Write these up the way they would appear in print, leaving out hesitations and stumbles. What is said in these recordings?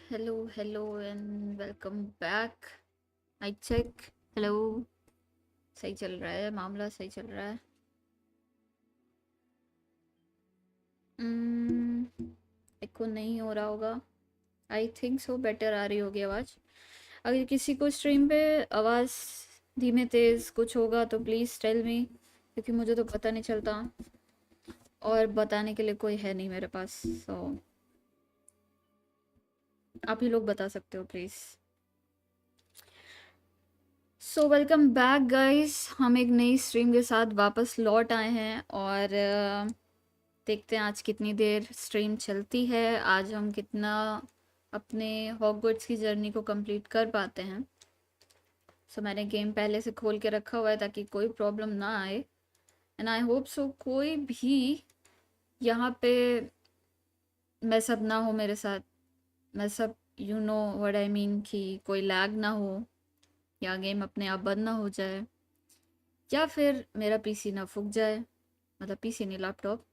Hello and welcome back. I check. Hello. सही चल रहा है, मामला सही चल रहा है। को नहीं हो रहा होगा। आई थिंक सो बेटर आ रही होगी आवाज़। अगर किसी को स्ट्रीम पे आवाज़ धीमे तेज़ कुछ होगा तो प्लीज़ टेल मी, क्योंकि मुझे तो पता नहीं चलता और बताने के लिए कोई है नहीं मेरे पास। सो आप ही लोग बता सकते हो please. So welcome back guys, हम एक नई स्ट्रीम के साथ वापस लौट आए हैं और देखते हैं आज कितनी देर स्ट्रीम चलती है। आज हम कितना अपने हॉगवर्ट्स की जर्नी को कंप्लीट कर पाते हैं। सो मैंने गेम पहले से खोल के रखा हुआ है ताकि कोई प्रॉब्लम ना आए, एंड आई होप सो कोई भी यहाँ पे मैसअप ना हो मेरे साथ। Mess up, you know what I mean, कि कोई लैग ना हो या गेम अपने आप बंद ना हो जाए या फिर मेरा पीसी ना फूक जाए, मतलब पीसी नहीं लैपटॉप।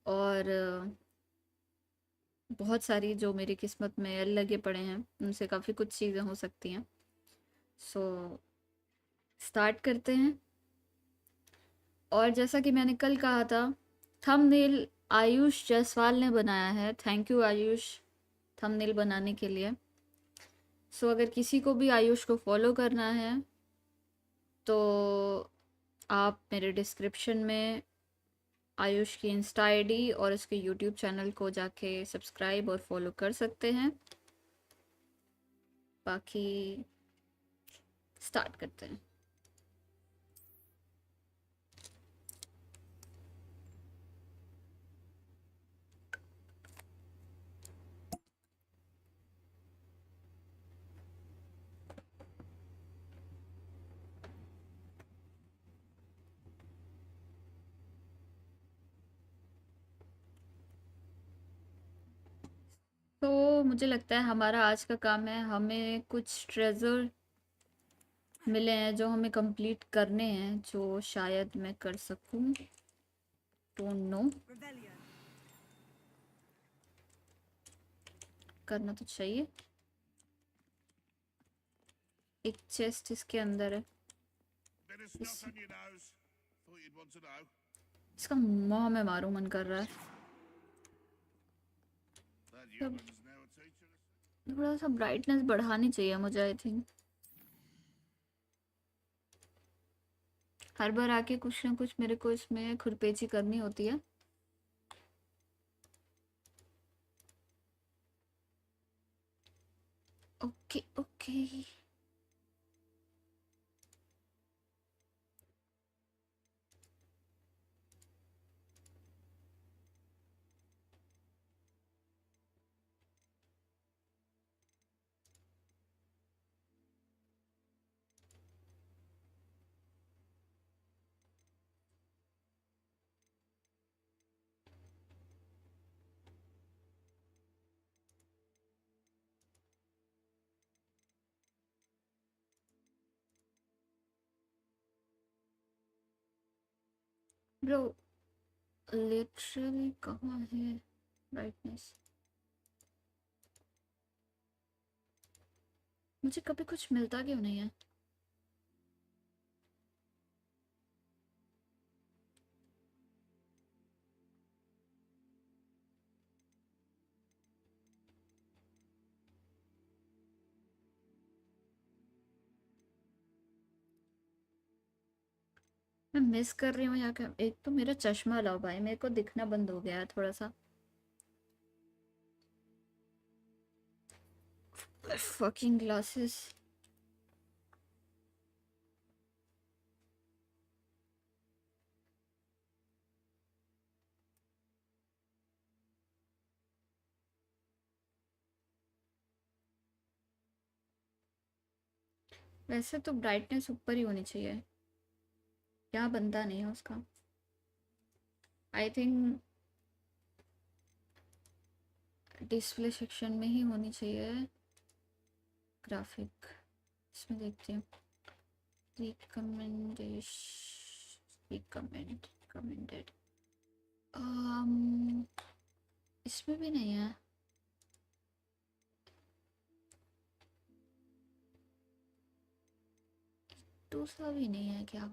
और बहुत सारी जो मेरी किस्मत में लगे पड़े हैं उनसे काफ़ी कुछ चीज़ें हो सकती हैं। सो स्टार्ट करते हैं। और जैसा कि मैंने कल कहा था, थंबनेल आयुष जायसवाल ने बनाया है। थैंक यू आयुष थंबनेल बनाने के लिए। सो अगर किसी को भी आयुष को फॉलो करना है तो आप मेरे डिस्क्रिप्शन में आयुष की इंस्टा आईडी और उसके यूट्यूब चैनल को जाके सब्सक्राइब और फॉलो कर सकते हैं। बाकी स्टार्ट करते हैं। तो मुझे लगता है हमारा आज का काम है, हमें कुछ ट्रेजर मिले हैं जो हमें कंप्लीट करने हैं, जो शायद मैं कर सकूं। डोंट नो, करना तो चाहिए। एक चेस्ट इसके अंदर है। इस, इसका मुंह में मारूं मन कर रहा है। अब थोड़ा सा ब्राइटनेस बढ़ानी चाहिए मुझे, आई थिंक। हर बार आके कुछ ना कुछ मेरे को इसमें खुरपेची करनी होती है। Okay okay. ब्रो लिटरली कहाँ है ब्राइटनेस? मुझे कभी कुछ मिलता क्यों नहीं है? मैं मिस कर रही हूँ यहाँ का। एक तो मेरा चश्मा लाओ भाई, मेरे को दिखना बंद हो गया है थोड़ा सा। Fucking glasses. वैसे तो ब्राइटनेस ऊपर ही होनी चाहिए, यहाँ बनता नहीं है उसका। आई थिंक डिस्प्ले सेक्शन में ही होनी चाहिए। ग्राफिक, इसमें देखती हूँ। Recommendation, recommended. इसमें भी नहीं है। छोटू सा भी नहीं है क्या?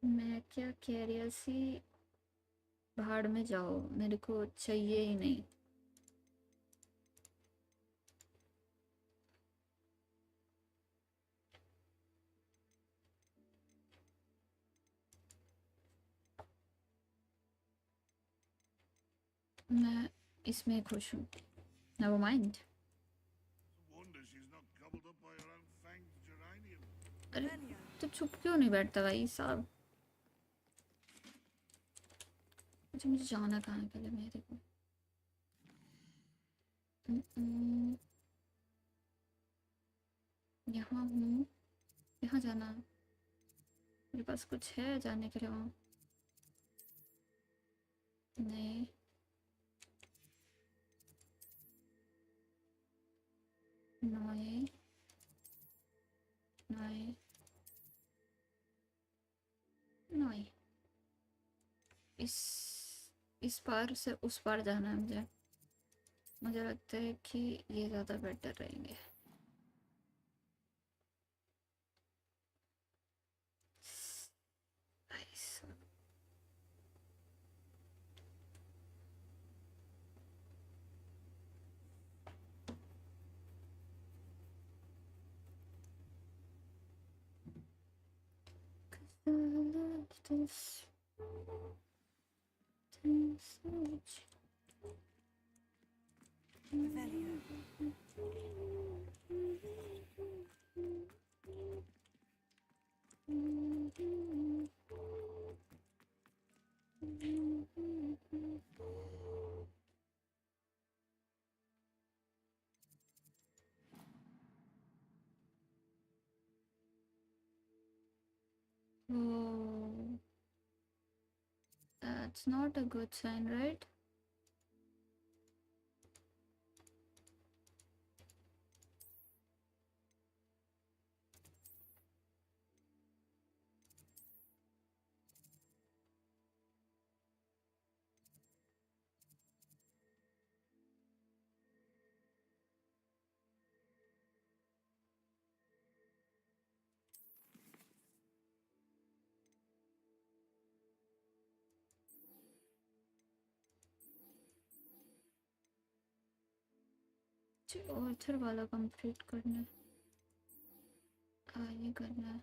मैं क्या कह रही सी, भाड़ में जाओ, मेरे को चाहिए ही नहीं। मैं इसमें खुश हूँ। Never mind. अरे तो चुप क्यों नहीं बैठता भाई साहब? अच्छा मुझे जाना कहाँ है पहले मेरे को? यहाँ हूँ, यहाँ जाना है। मेरे पास कुछ है जाने के लिए वहाँ? नहीं। नहीं नहीं नहीं। इस इस पार से उस पार जाना है मुझे। मुझे लगता है कि ये ज़्यादा बेटर रहेंगे। This oh, that's not a good sign, right? ऑर्थर वाला कंप्लीट करना है। ये करना है।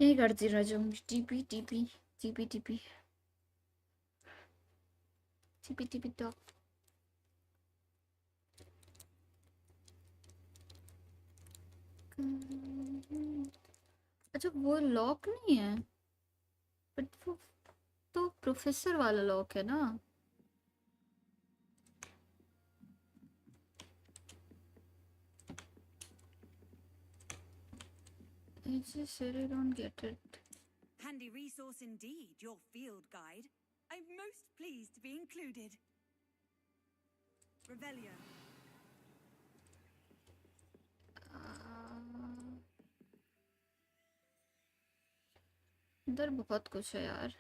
यही करती रह जाऊंगी। TP TP TP TP TP TP top. अच्छा वो लॉक नहीं है, बट वो तो प्रोफेसर वाला लॉक है ना। I just really don't get it. Handy resource indeed, your field guide. I'm most pleased to be included. Revelio. इधर बहुत कुछ है यार।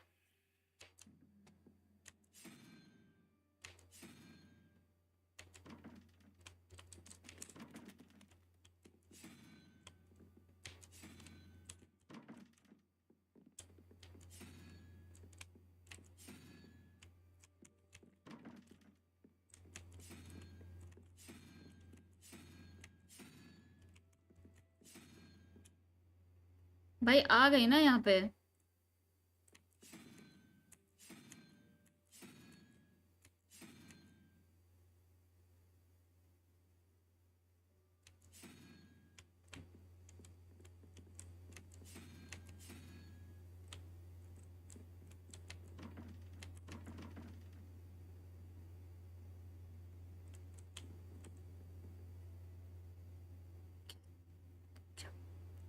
भाई आ गई ना यहाँ पे।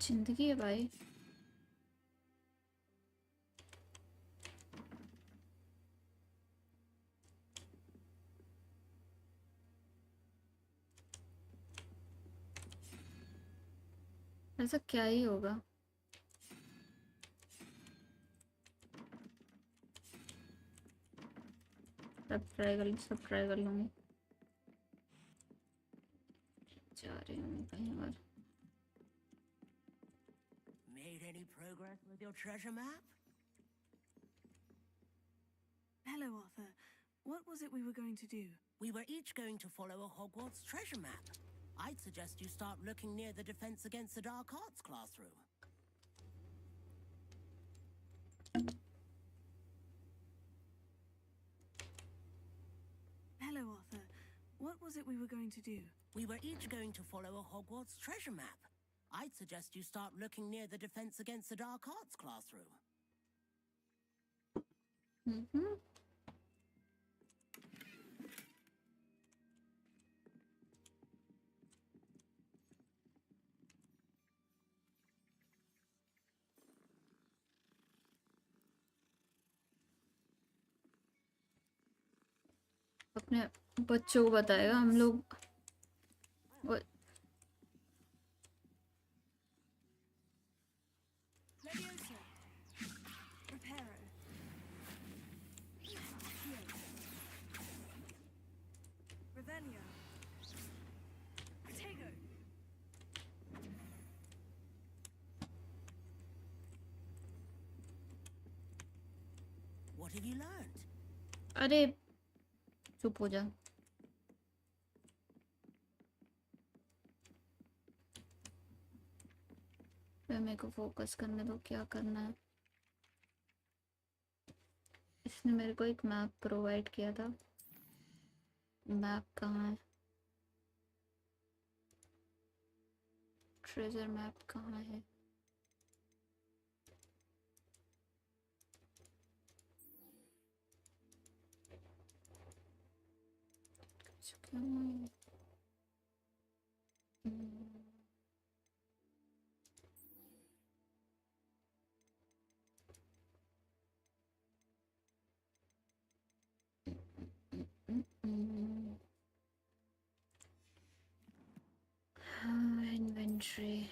जिंदगी है भाई। ऐसा क्या ही होगा। सब ट्राई कर लूँगी। जा रही हूँ कहीं और। Made any progress with your treasure map? Hello, Arthur. What was it we were going to do? We were each going to follow a Hogwarts treasure map. I'd suggest you start looking near the Defense Against the Dark Arts classroom. Hello, Arthur. What was it we were going to do? We were each going to follow a Hogwarts treasure map. I'd suggest you start looking near the Defense Against the Dark Arts classroom. हम्म। अपने बच्चों को बताएगा हम लोग। Leviosa. Reparo. Revelio. Protego. What have you learned? अरे चुप हो जा। मेरे को फोकस करने दो, क्या करना है। इसने मेरे को एक मैप प्रोवाइड किया था। मैप कहाँ है? ट्रेजर मैप कहाँ है? Inventory.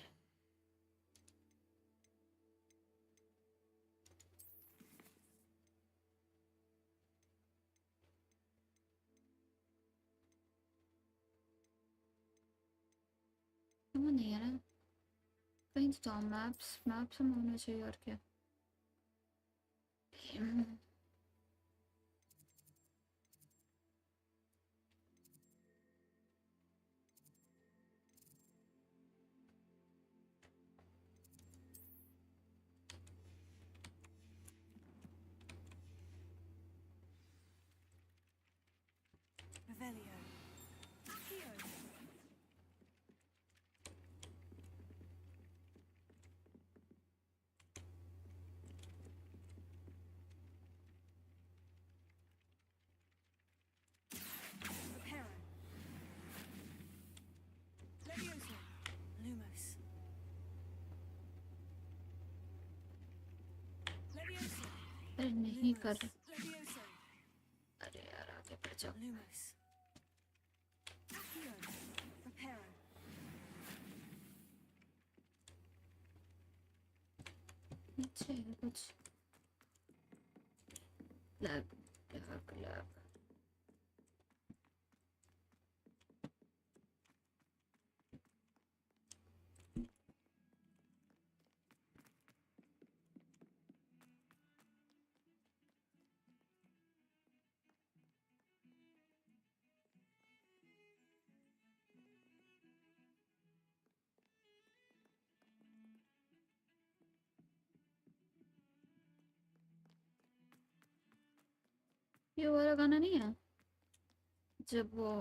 क्यों नहीं है ना? कहीं तो मैप्स में होना चाहिए और क्या। Revelio. Accio. Reparo. Leviosa. Lumos. Leviosa. अरे नहीं कर। Leviosa. अरे यार आगे बढ़ जाओ। Lumos. Accio. Reparo. नीचे है कुछ। Lag lag lag. ये वाला गाना नहीं है जब वो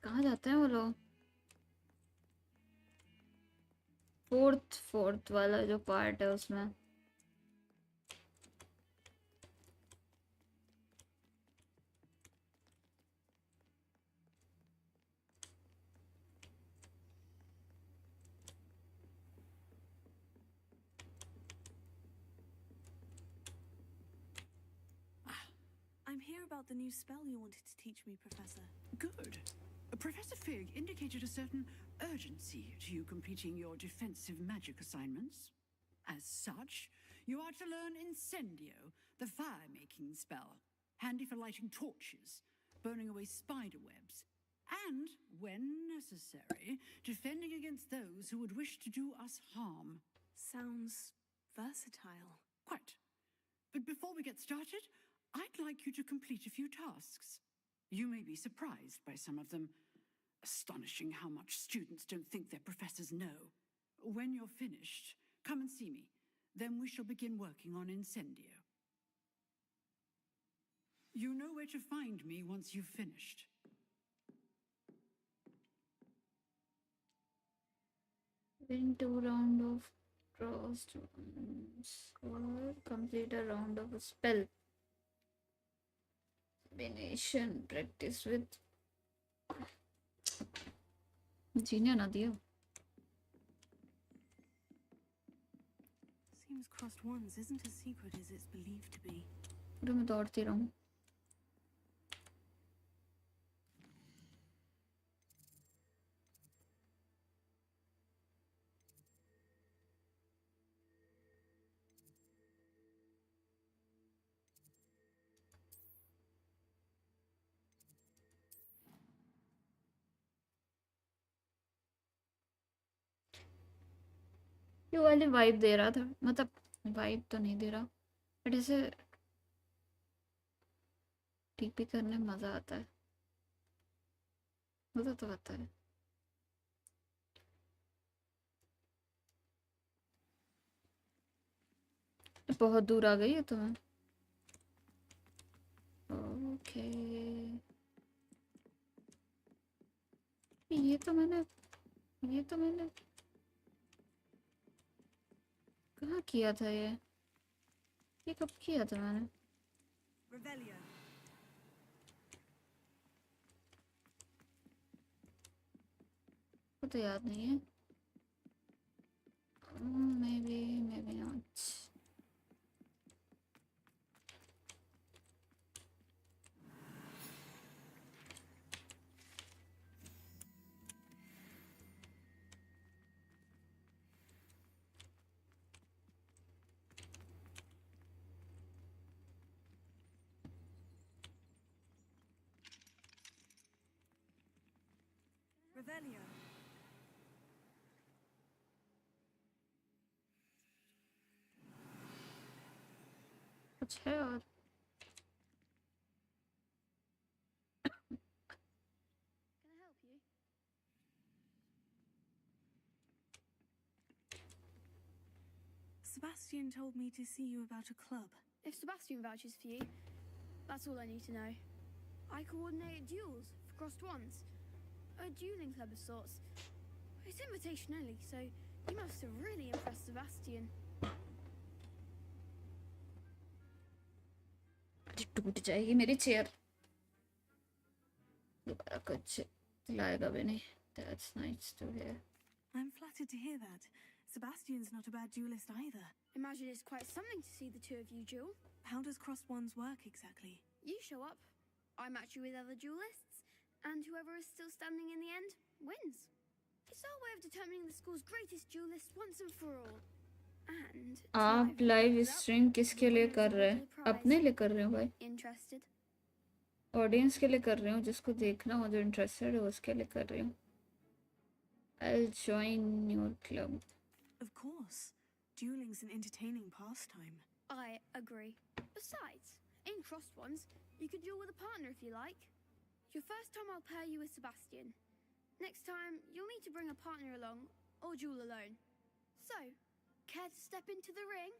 कहाँ जाते हैं वो लोग? फोर्थ वाला जो पार्ट है उसमें। here about the new spell you wanted to teach me, Professor. Good. Professor Fig indicated a certain urgency to you completing your defensive magic assignments. As such, you are to learn Incendio, the fire-making spell, handy for lighting torches, burning away spider webs, and, when necessary, defending against those who would wish to do us harm. Sounds versatile. Quite. But before we get started, I'd like you to complete a few tasks. You may be surprised by some of them. Astonishing how much students don't think their professors know. When you're finished, come and see me. Then we shall begin working on Incendio. You know where to find me once you've finished. Win 2 round of crossed ones or complete a round of a spell. Combination practice with जीने ना दिया. Seems crossed ones isn't as secret as it's believed to be. पूरे मैं दौड़ती रहूं. ये वाली vibe दे रहा था, मतलब वाइब तो नहीं दे रहा, बट ऐसे टीपी करने में मजा आता है, मजा तो आता है. बहुत दूर आ गई है तो मैं. ओके, ये तो मैंने कहाँ किया था ये कब किया था मैंने? Revelio. वो तो याद नहीं है. maybe not. Revelio. कुछ है और Can I help you? Sebastian told me to see you about a club. If Sebastian vouches for you, that's all I need to know. I coordinate duels for crossed ones. A dueling club of sorts. It's invitation only, so you must have really impressed Sebastian. टूट जाएगी मेरी chair. दोबारा कुछ दिलाएगा भी नहीं. That's nice to hear. I'm flattered to hear that. Sebastian's not a bad duelist either. Imagine it's quite something to see the two of you duel. How does crossed ones work exactly? You show up, I match you with other duelists, and whoever is still standing in the end wins. It's our way of determining the school's greatest duelist once and for all. And आप live stream किसके लिए कर रहे हैं? अपने लिए कर रहे हो भाई. Interested? ऑडियंस के लिए कर रही हूँ, जिसको देखना हो, जो इंटरेस्टेड है उसके लिए कर रही हूँ. I'll join your club. Of course. Dueling's an entertaining pastime. I agree. Besides, in crossed ones, you could duel with a partner if you like. Your first time I'll pair you with Sebastian. Next time, you'll need to bring a partner along, or duel alone. So, care to step into the ring?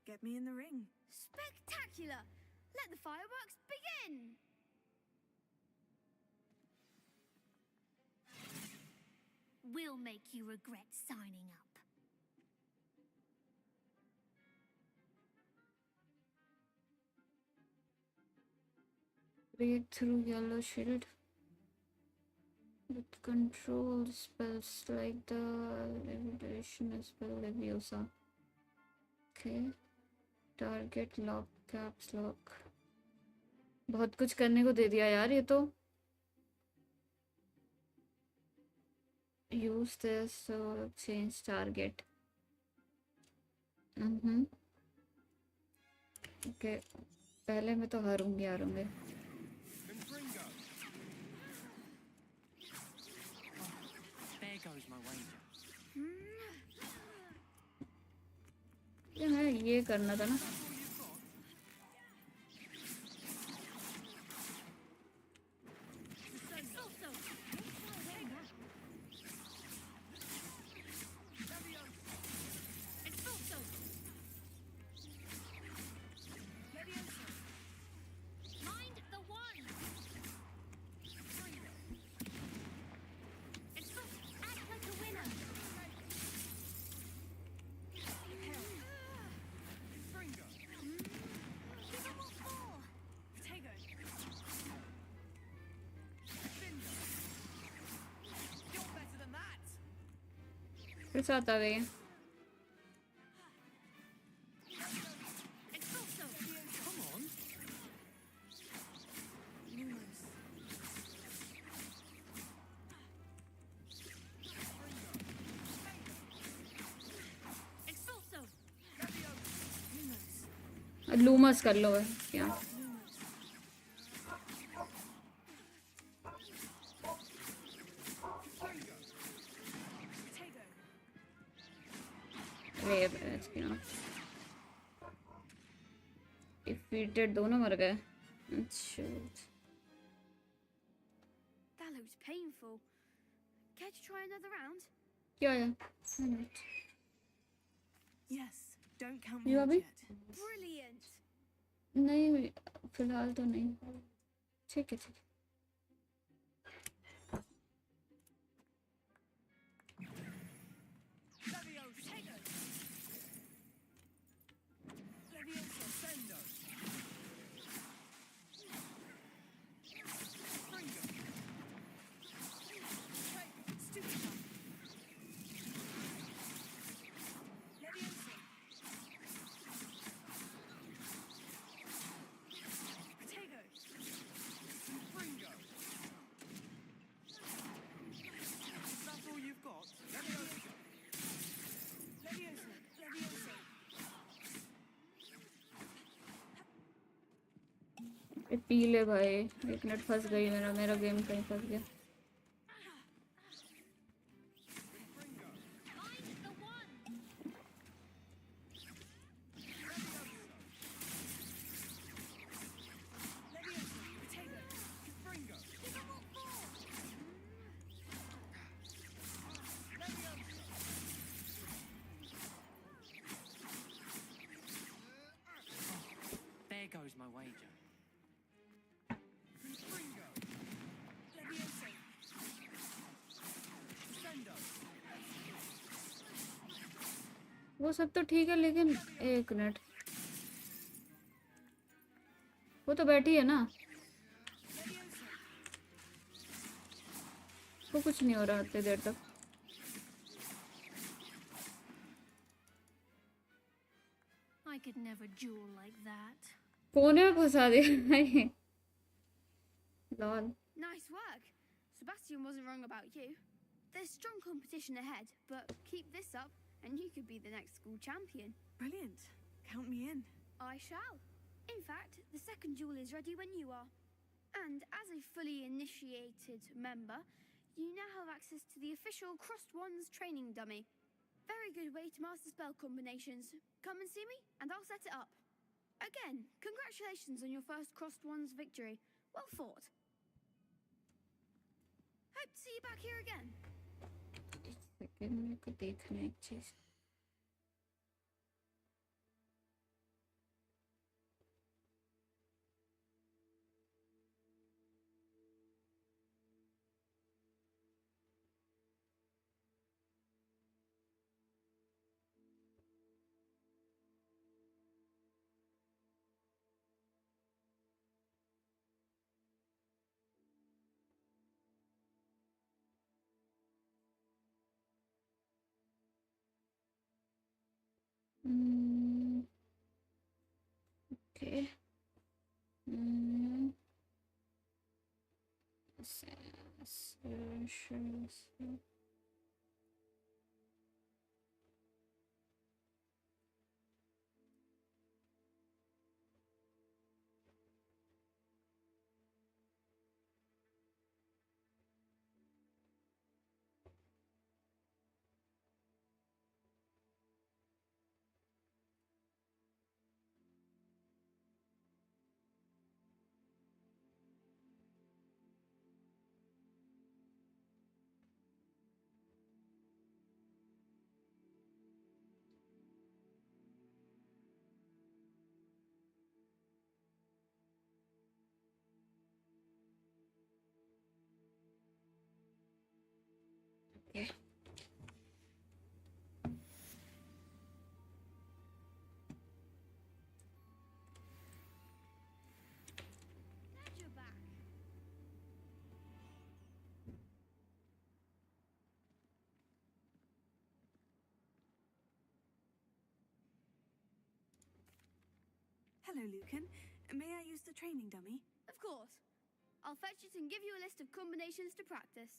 Get me in the ring. Spectacular! Let the fireworks begin! We'll make you regret signing up. Break through yellow shield. with control spells like the levitation spell Leviosa. Okay, target lock, caps lock. बहुत कुछ करने को दे दिया यार ये तो. Use this to change target. Okay, पहले मैं तो हारूंगी. There goes my wager. ये मैं ये करना था ना. Mind the one. Act like a winner. Give them what for. Potato. You're better than that. फिर से आता है. Come on. Expulso. लूमस कर लो है क्या. डिफीटेड दोनों मर गए. अच्छा. That looks painful. Care to try another round? क्या है? Yes, don't count me You out happy? yet. Brilliant. नहीं फिलहाल तो नहीं. ठीक है. That's all you've got. P ले भाई. 1 मिनट फंस गई मेरा गेम कहीं फंस गया. Mind the one. Give them what for. There goes my wager. वो सब तो ठीक है लेकिन 1 मिनट. वो तो बैठी है ना. वो कुछ नहीं हो रहा इतनी देर तक. I could never duel like that. कोने में फंसा दिया. Lol. Nice work. Sebastian wasn't wrong about you. There's strong competition ahead, but keep this up and you could be the next school champion. Brilliant. Count me in. I shall. In fact, the second duel is ready when you are. And as a fully initiated member, you now have access to the official Crossed Wands training dummy. Very good way to master spell combinations. Come and see me, and I'll set it up. Again, congratulations on your first Crossed Wands victory. Well fought. Hope to see you back here again. एक second मेरे को देखना है एक चीज. Okay. Okay. Glad you're back. Hello, Lucan. May I use the training dummy? Of course. I'll fetch it and give you a list of combinations to practice.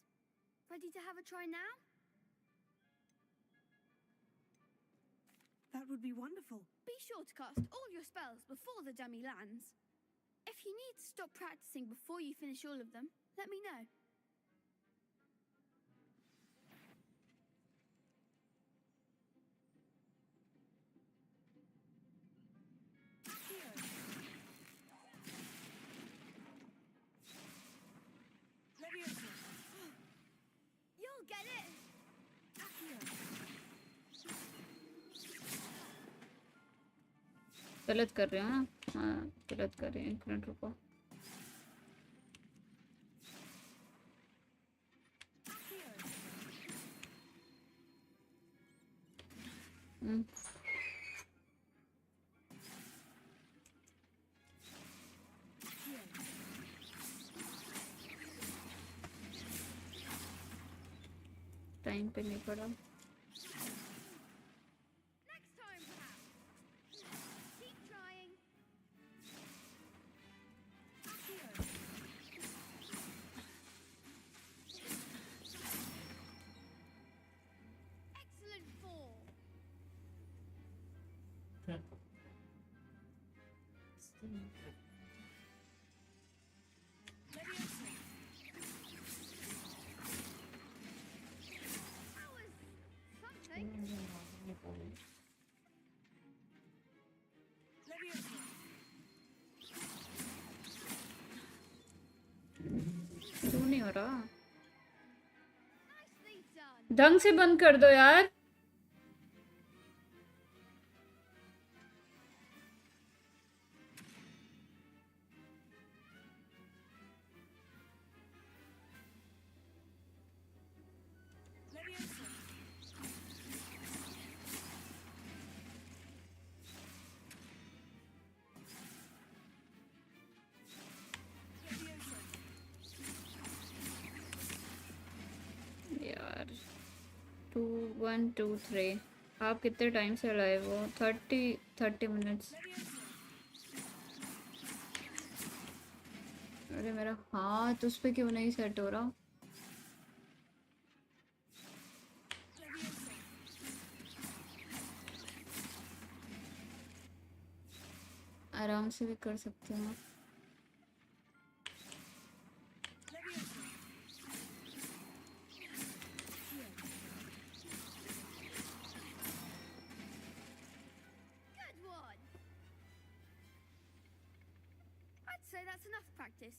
Ready to have a try now? That would be wonderful. Be sure to cast all your spells before the dummy lands. If you need to stop practicing before you finish all of them, let me know. You'll get it! गलत कर रहे हो ना? हाँ गलत कर रहे हैं, एक मिनट रुको। टाइम पे नहीं पड़ा। Next time, perhaps. Keep trying. Excellent fall. That was something. क्यों नहीं हो रहा? Nicely done. ढंग से बंद कर दो यार। यार 2 1 2 3 आप कितने टाइम से लाइव हो? 30 मिनट्स। अरे मेरा हाथ उस पे क्यों नहीं सेट हो रहा? आराम से भी कर सकते हो। Good one. I'd say that's enough practice.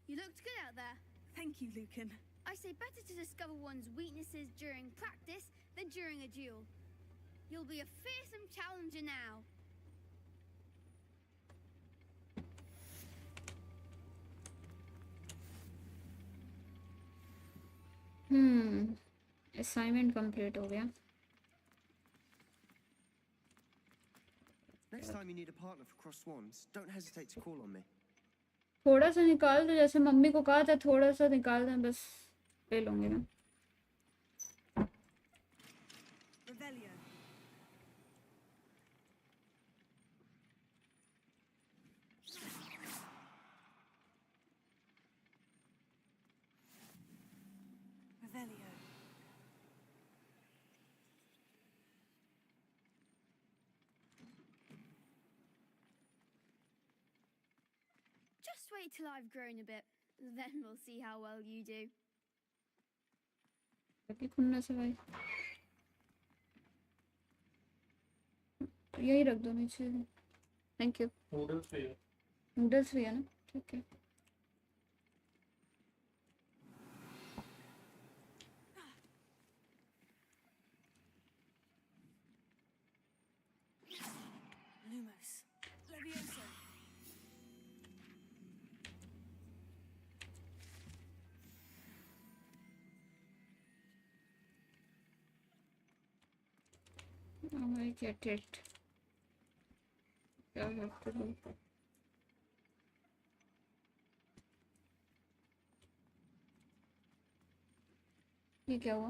You looked good out there. Thank you, Lucan. I say better to discover one's weaknesses during practice than during a duel. You'll be a fearsome challenger now. Assignment complete हो गया। Next time you need a partner for Cross Swans, don't hesitate to call on me. थोड़ा सा निकाल दो, जैसे mummy को कहा था थोड़ा सा निकाल दें, बस ले लूंगी मैं। Revelio. Just wait till I've grown a bit. Then we'll see how well you do. बाकी खुन्ना से भाई यही रख दो नीचे। Thank you. नूडल्स भी है ना, ठीक है। Lumos. Levioso. I get it. क्या have to do? ये क्या हुआ?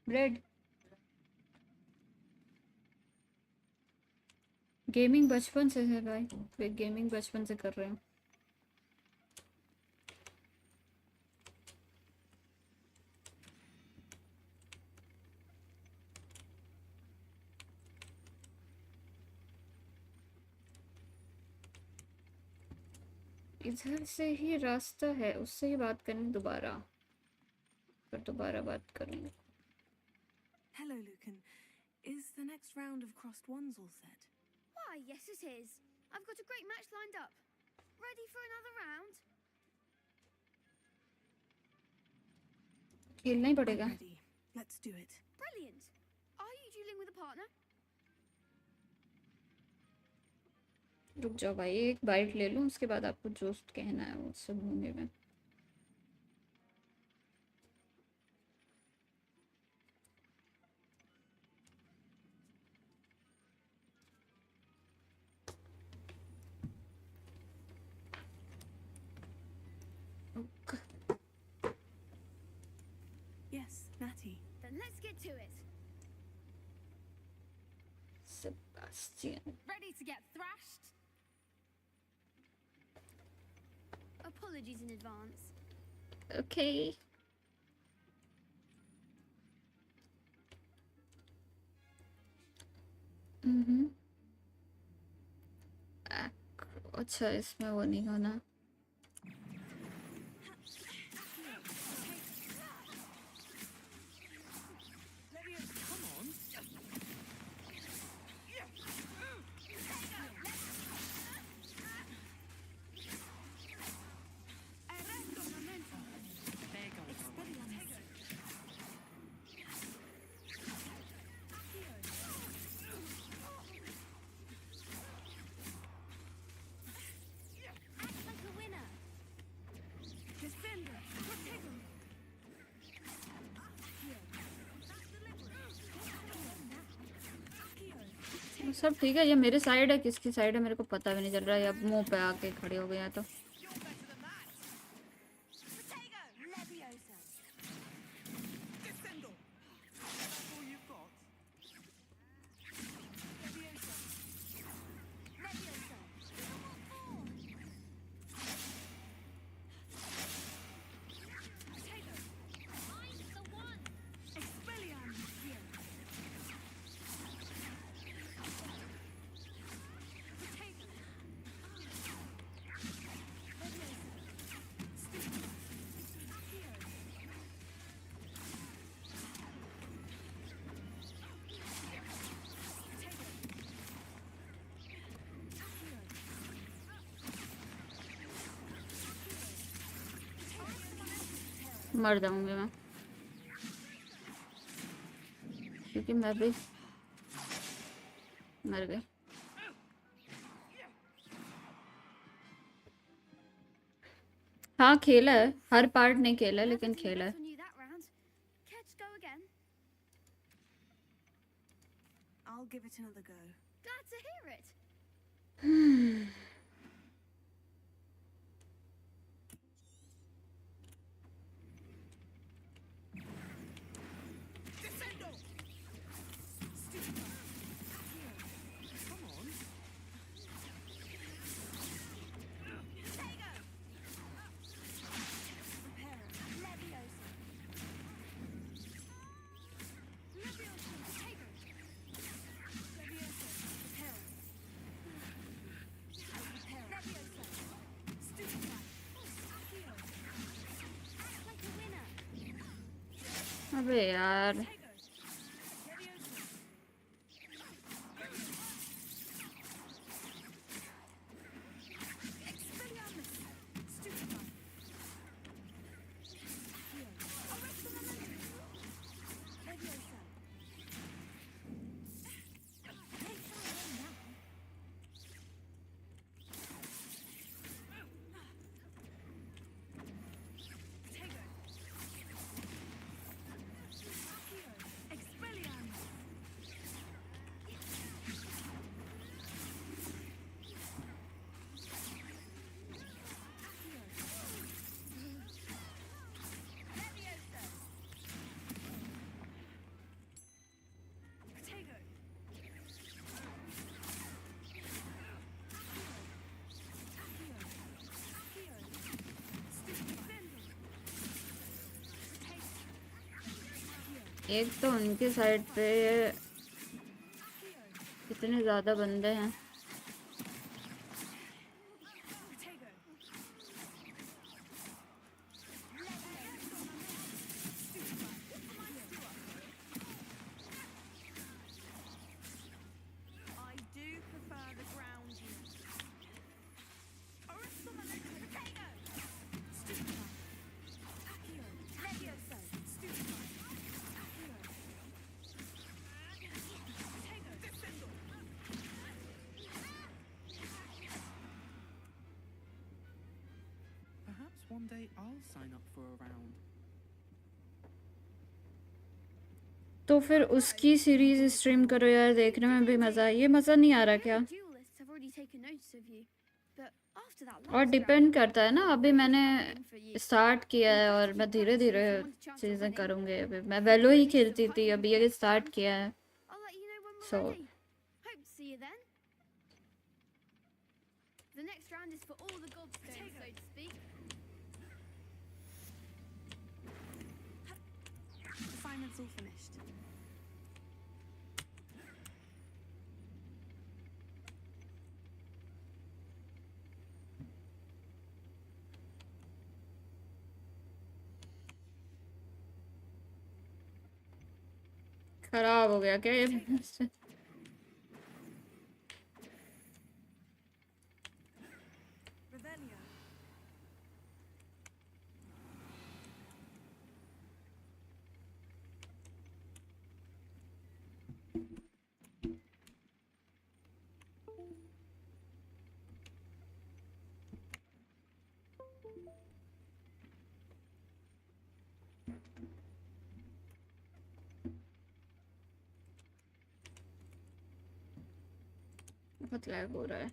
ब्रेड। गेमिंग बचपन से है भाई, वे गेमिंग बचपन से कर रहे हैं। इधर से ही रास्ता है, उससे ही बात करेंगे दोबारा, फिर दोबारा बात करेंगे। Hello, Lucan. Is the next round of crossed ones all set? Why, yes it is. I've got a great match lined up. Ready for another round? खेलना ही पड़ेगा। Ready. Let's do it. Brilliant. Are you dueling with a partner? रुक जाओ भाई, एक bite ले लूं, उसके बाद आपको जो कहना है वो सुनूंगी मैं। Yes, Natty. Then let's get to it. Sebastian. Ready to get thrashed? Apologies in advance. Okay. अच्छा, इसमें वो नहीं होना। सब ठीक है। ये मेरे साइड है, किसकी साइड है मेरे को पता भी नहीं चल रहा है। अब मुंह पे आके खड़े हो गया तो मर जाऊंगी मैं, क्योंकि मैं भी मर गई। हाँ खेला है, हर पार्ट नहीं खेला लेकिन खेला है। I'll give it another go. Glad to hear it. अबे यार एक तो उनके साइड पे इतने ज़्यादा बंदे हैं। Perhaps one day I'll sign up for a round. तो फिर उसकी सीरीज स्ट्रीम करो यार, देखने में भी मज़ा। ये मज़ा नहीं आ रहा क्या? Duelists have already taken notice of you, but after that और last डिपेंड round, करता है ना, अभी I'm मैंने really happy for you. Start किया है और मैं धीरे धीरे चीज़ें करूँगी। अभी मैं वेलो ही खेलती थी, अभी ये स्टार्ट किया है। I'll let you know when we're So ready. Hope to see you then. The next round is for all the gobstones, so to speak. Assignment's all finished. खराब हो गया क्या ये? Revelio. बहुत लैग हो रहा है।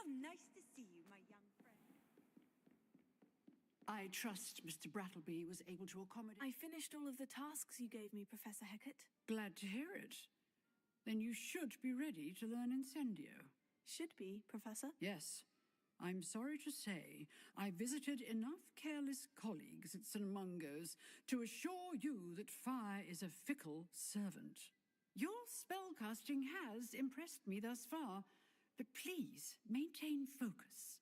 How nice to see you, my young friend. I trust Mr. Brattleby was able to accommodate. I finished all of the tasks you gave me, Professor Hecat. Glad to hear it. Then you should be ready to learn Incendio. Should be, Professor. Yes. I'm sorry to say, I visited enough careless colleagues at St. Mungo's to assure you that fire is a fickle servant. Your spellcasting has impressed me thus far, but please maintain focus.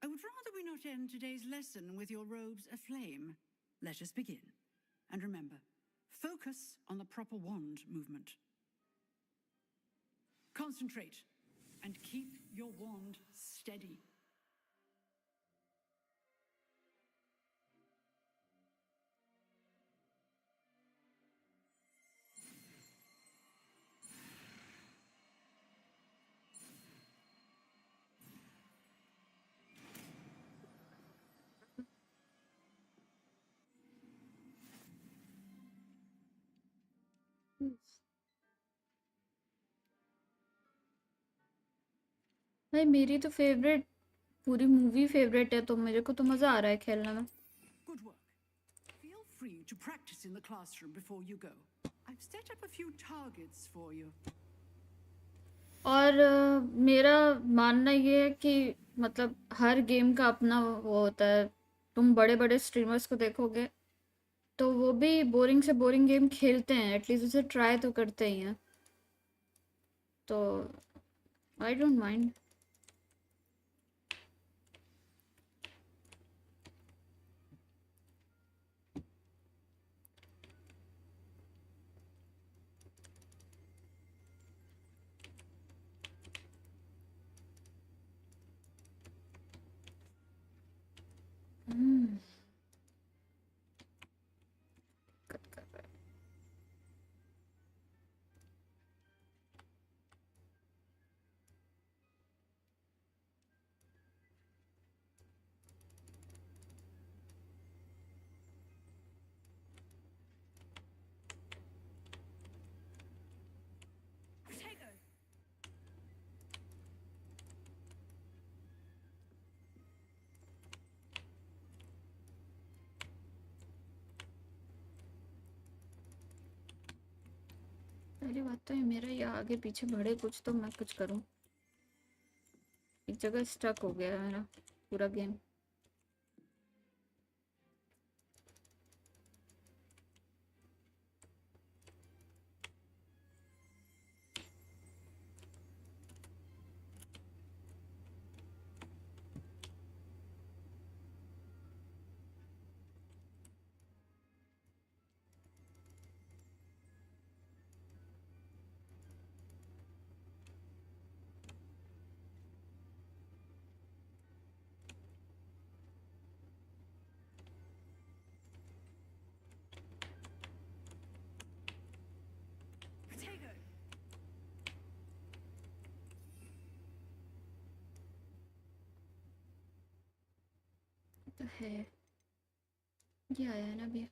I would rather we not end today's lesson with your robes aflame. Let us begin. And remember, focus on the proper wand movement. Concentrate and keep your wand steady. भाई मेरी तो favourite पूरी movie favourite है, तो मेरे को तो मज़ा आ रहा है खेलने में. Good work. Feel free to practice in the classroom before you go. I've set up a few targets for you. और मेरा मानना ये है कि मतलब हर गेम का अपना वो होता है. तुम बड़े बड़े स्ट्रीमर्स को देखोगे तो वो भी बोरिंग से बोरिंग गेम खेलते हैं, एटलीस्ट उसे ट्राई तो करते ही हैं. तो आई डोंट माइंड. Potato! पहली बात तो ये मेरा ये आगे पीछे बढ़े कुछ तो मैं कुछ करूं. एक जगह स्टक हो गया है मेरा पूरा गेम. Potato! तो है ये आया है ना अभी.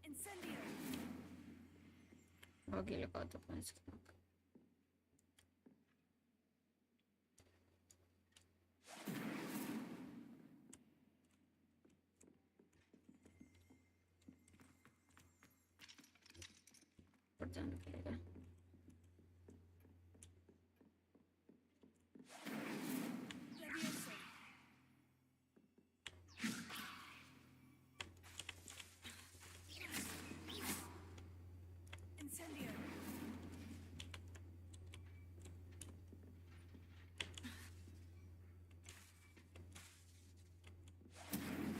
Incendio! आगे लगा दो मैं इसको. पर जाना पड़ेगा. Leviosa! Incendio!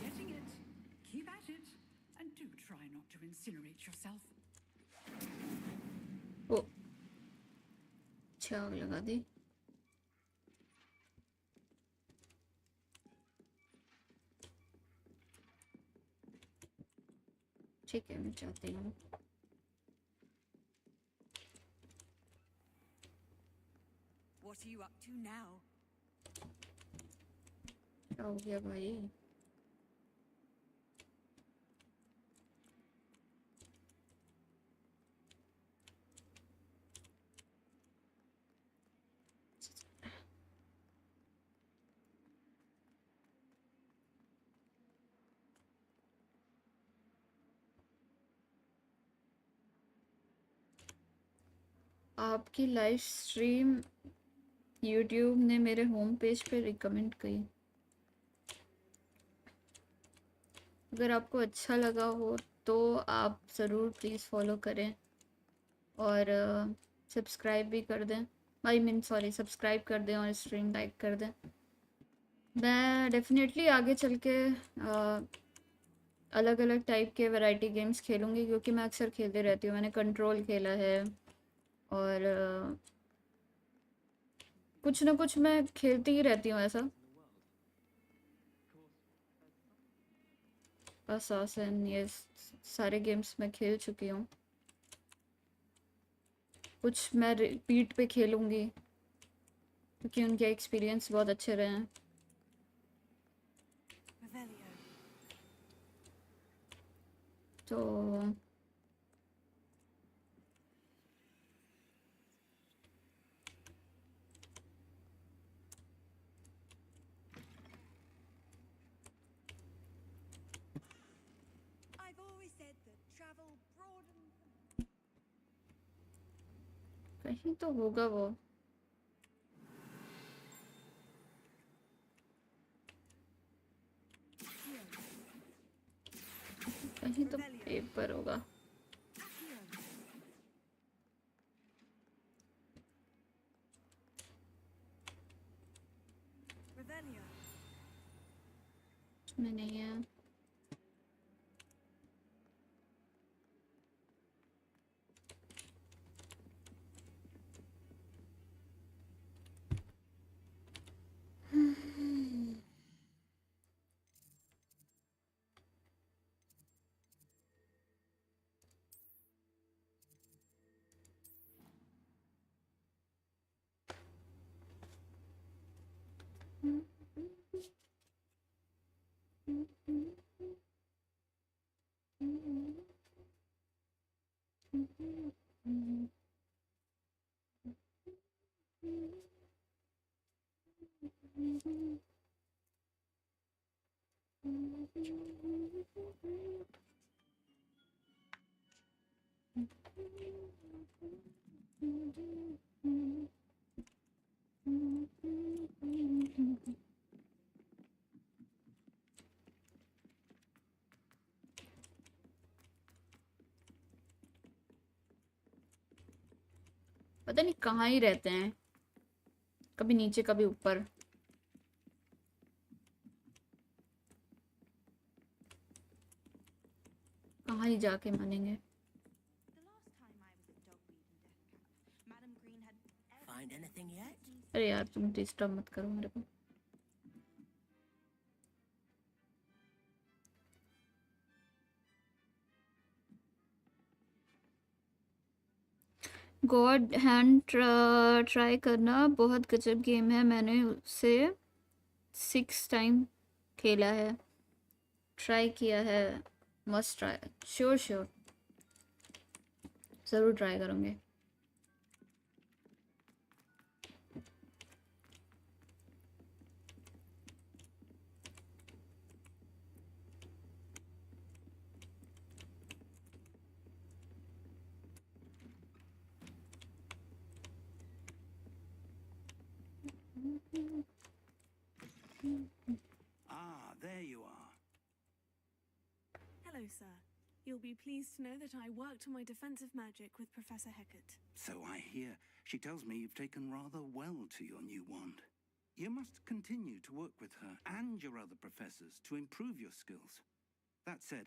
Getting it. Keep at it. And do try not to incinerate yourself. ओ अच्छा आग लगा दी. ठीक है मैं चाहती हूँ. What are you up to now? क्या हो गया भाई? आपकी लाइव स्ट्रीम यूट्यूब ने मेरे होम पेज पे रिकमेंड की। अगर आपको अच्छा लगा हो तो आप ज़रूर प्लीज़ फॉलो करें और सब्सक्राइब भी कर दें। आई मीन सॉरी, सब्सक्राइब कर दें और स्ट्रीम लाइक कर दें। मैं डेफिनेटली आगे चल के अलग अलग टाइप के वैरायटी गेम्स खेलूँगी, क्योंकि मैं अक्सर खेलते रहती हूँ। मैंने कंट्रोल खेला है और कुछ ना कुछ मैं खेलती ही रहती हूँ ऐसा। असासिन, ये सारे गेम्स मैं खेल चुकी हूँ। कुछ मैं रिपीट पे खेलूँगी क्योंकि उनके एक्सपीरियंस बहुत अच्छे रहे हैं। Revelio. तो I've always said that travel broadens. कहीं तो होगा वो। कहीं तो पेपर होगा। Revelio. में नहीं है। पता नहीं कहाँ ही रहते हैं, कभी नीचे कभी ऊपर। कहाँ ही जाके मानेंगे। Find anything yet? अरे यार तुम डिस्टर्ब मत करो मेरे को। गॉड हैंड ट्राई करना बहुत गजब गेम है। मैंने उसे 6 टाइम खेला है, ट्राई किया है। मस्ट ट्राई, श्योर श्योर, ज़रूर ट्राई करूँगी। Ah, there you are. Hello, sir. You'll be pleased to know that I worked on my defensive magic with Professor Heckert. So I hear. She tells me you've taken rather well to your new wand. You must continue to work with her and your other professors to improve your skills. That said,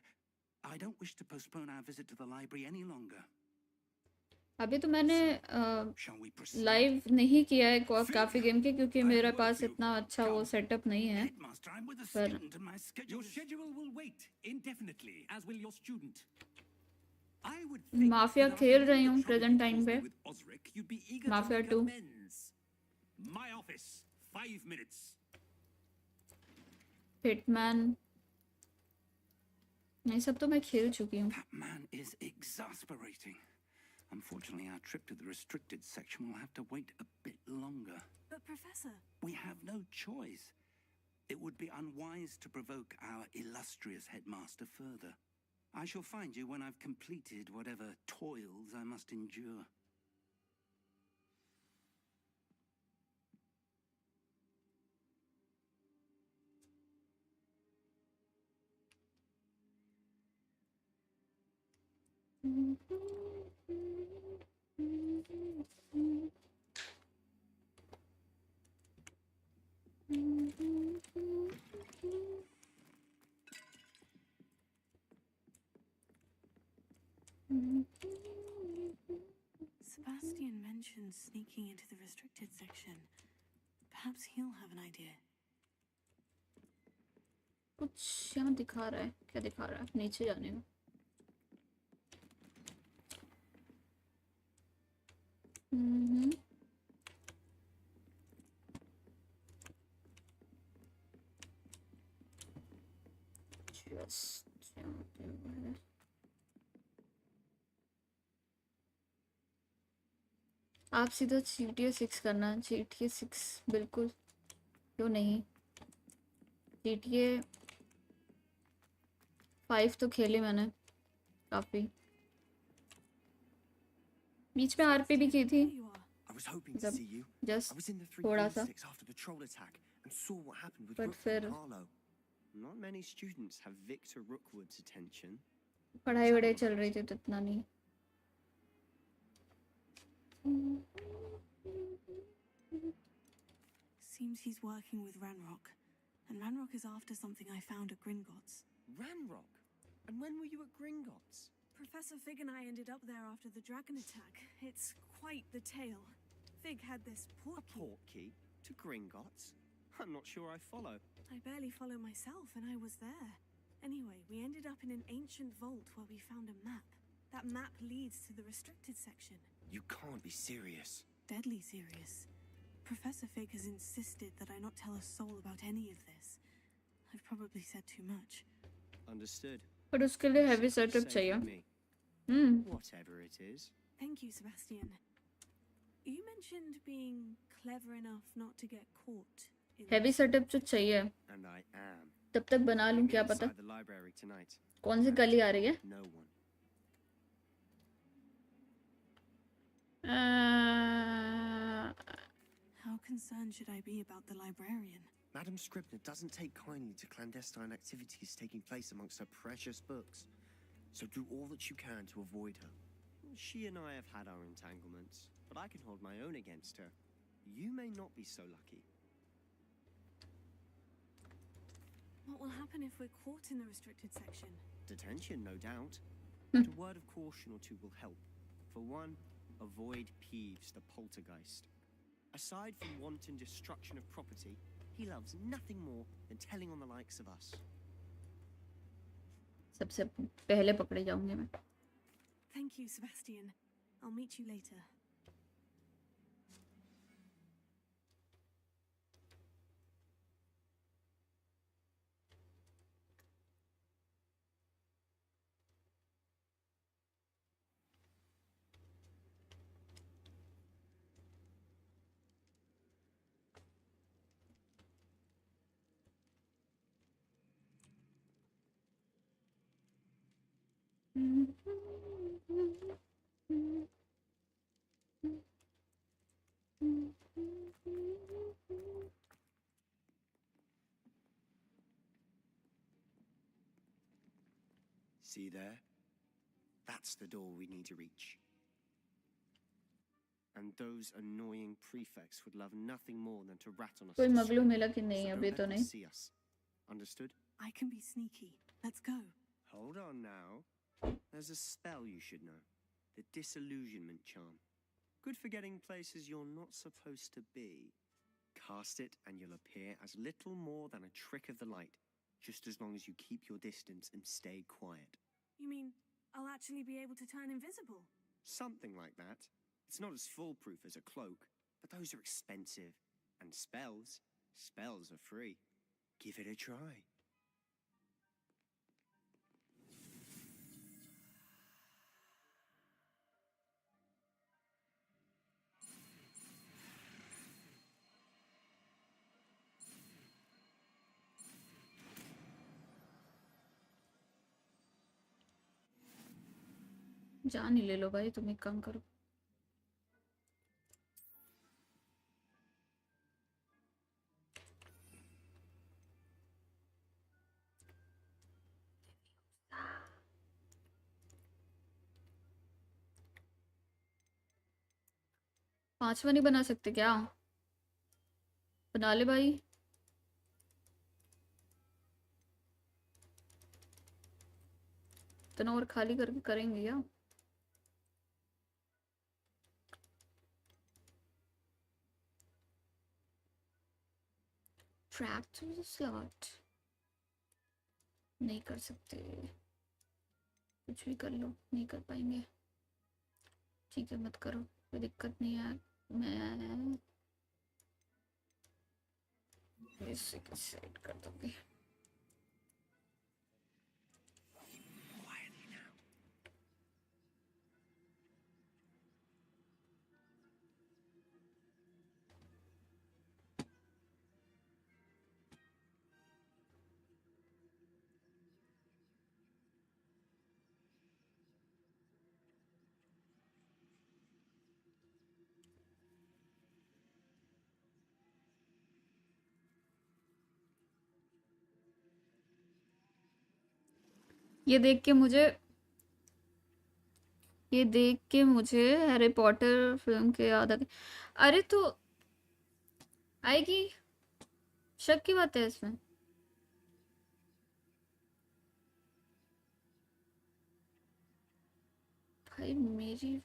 I don't wish to postpone our visit to the library any longer. अभी तो मैंने Shall we proceed? Live नहीं किया है काफ़ी game के, क्योंकि मेरे पास इतना अच्छा वो सेटअप नहीं है। Headmaster, I'm with a पर student and my schedule. Your schedule will wait indefinitely, as will your student. I would think mafia that after खेल all रही the हूँ trouble present you time caused पे। me with Osric, you'd be eager to mafia make 2 amends. My office, 5 minutes. Hitman, ये सब तो मैं खेल चुकी हूँ। That man is exasperating. Unfortunately, our trip to the restricted section will have to wait a bit longer. But, Professor... We have no choice. It would be unwise to provoke our illustrious headmaster further. I shall find you when I've completed whatever toils I must endure. Sebastian mentioned sneaking into the restricted section. Perhaps he'll have an idea. कुछ यहाँ दिखा रहा है, क्या दिखा रहा है? नीचे जाने को। आप सीधा GTA 6 करना। GTA 6 बिल्कुल, क्यों नहीं। GTA 5 तो खेली मैंने काफी, बीच में RP भी की थी जब जस्ट थोड़ा सा, बट फिर Not many students have Victor Rookwood's attention. पढ़ाई वढ़ाई चल रही थी तो इतना नहीं। Seems he's working with Ranrock, and Ranrock is after something I found at Gringotts. Ranrock? And when were you at Gringotts? Professor Fig and I ended up there after the dragon attack. It's quite the tale. Fig had this portkey. A portkey? To Gringotts? I'm not sure I follow. I barely follow myself, and I was there. Anyway, we ended up in an ancient vault where we found a map. That map leads to the restricted section. You can't be serious. Deadly serious. Professor Fig has insisted that I not tell a soul about any of this. I've probably said too much. Understood. पर उसके लिए heavy setup चाहिए। Whatever it is. Thank you, Sebastian. You mentioned being clever enough not to get caught. Heavy setup जो चाहिए। And I am. तब तक बना लूँ, क्या पता कौन सी गली आ रही है। No one. How concerned should I be about the librarian? Madam Scribner doesn't take kindly to clandestine activities taking place amongst her precious books. So do all that you can to avoid her. She and I have had our entanglements, but I can hold my own against her. You may not be so lucky. What will happen if we're caught in the restricted section? Detention, no doubt. But a word of caution or two will help. For one, avoid Peeves, the poltergeist. Aside from wanton destruction of property, he loves nothing more than telling on the likes of us. सबसे पहले पकड़े जाऊंगे मैं। Thank you, Sebastian. I'll meet you later. See there? That's the door we need to reach. And those annoying prefects would love nothing more than to rat on us. कोई मगलू मिला कि नहीं? अभी तो नहीं। See us. Understood? I can be sneaky. Let's go. Hold on now. There's a spell you should know. The disillusionment charm. Good for getting places you're not supposed to be. Cast it and you'll appear as little more than a trick of the light, just as long as you keep your distance and stay quiet. You mean I'll actually be able to turn invisible? Something like that. It's not as foolproof as a cloak, but those are expensive. And spells are free. Give it a try. जान ही ले लो भाई, तुम एक काम करो। 5वां नहीं बना सकते क्या? बना ले भाई। इतना और खाली करके करेंगे क्या? ट्रैक टू द स्लॉट नहीं कर सकते। कुछ भी कर लो, नहीं कर पाएंगे। ठीक है, मत करो, कोई दिक्कत नहीं है। मैं इसे सेट कर दूंगी। ये देख के मुझे हैरी पॉटर फिल्म के याद आ गए। अरे तो आएगी, शक की बात है इसमें। भाई मेरी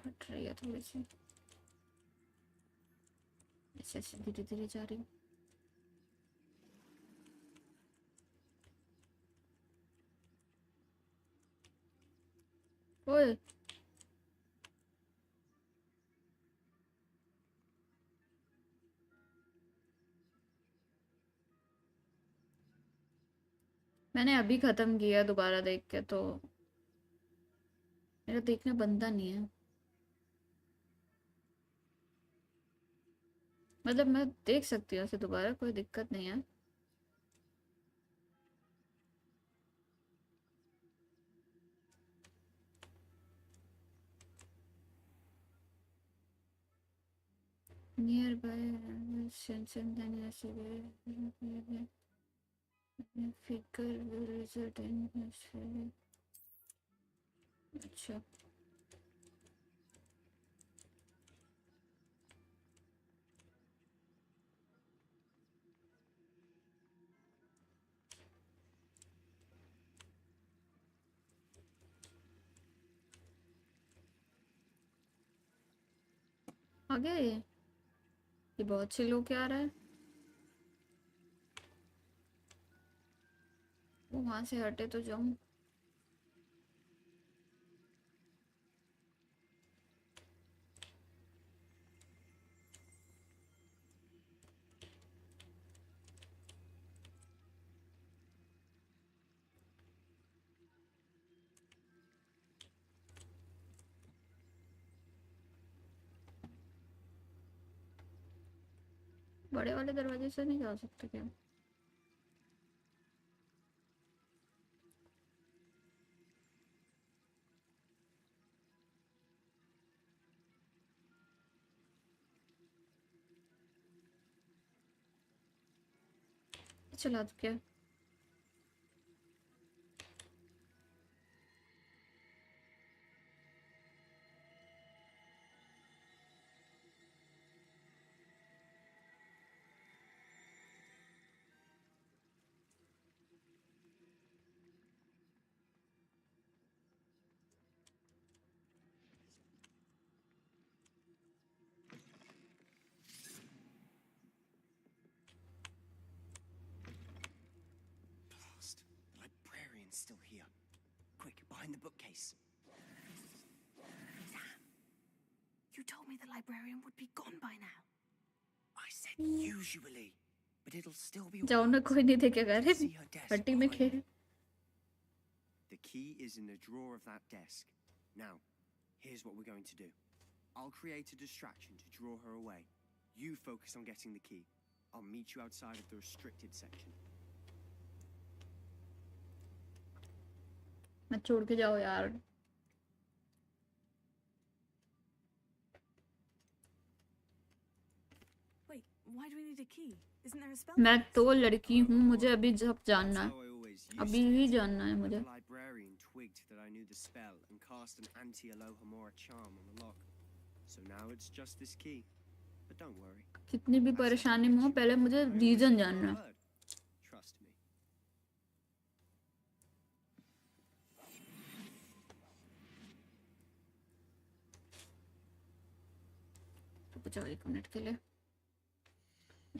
फट रही है थोड़ी सी, ऐसे ऐसे धीरे धीरे जा रही हूँ। ओए मैंने अभी खत्म किया, दोबारा देख के तो मेरा देखना बनता नहीं है। मतलब मैं देख सकती हूँ ऐसे दोबारा, कोई दिक्कत नहीं है। नियर बाय सेंसन देन ऐसे फिगर विल रिजल्ट इन। अच्छा आ गया ये बहुत से लोग क्या आ रहा है। वो वहां से हटे तो जाऊं। बड़े वाले दरवाजे से नहीं जा सकते क्या? चला तो क्या। Blast. The librarian's still here. Quick, behind the bookcase. You told me the librarian would be gone by now. I said usually, but it'll still be जाओ ना, कोई नहीं देखेगा। अरे see her desk हट्टी में behind खेल। me. The key is in the drawer of that desk. Now, here's what we're going to do. I'll create a distraction to draw her away. You focus on getting the key. I'll meet you outside of the restricted section. मत छोड़ के जाओ यार। Wait, why do we need a key? Isn't there a spell? मैं तो लड़की हूँ, मुझे अभी जब जानना That's है, how I always used अभी to ही do. जानना है But मुझे। the librarian twigged that I knew the spell and cast an anti-Alohomora charm on the lock. So now it's just this key. But don't worry. कितनी भी परेशानी में हो पहले मुझे रीजन जानना है. Trust me. रुक जाओ 1 मिनट के लिए.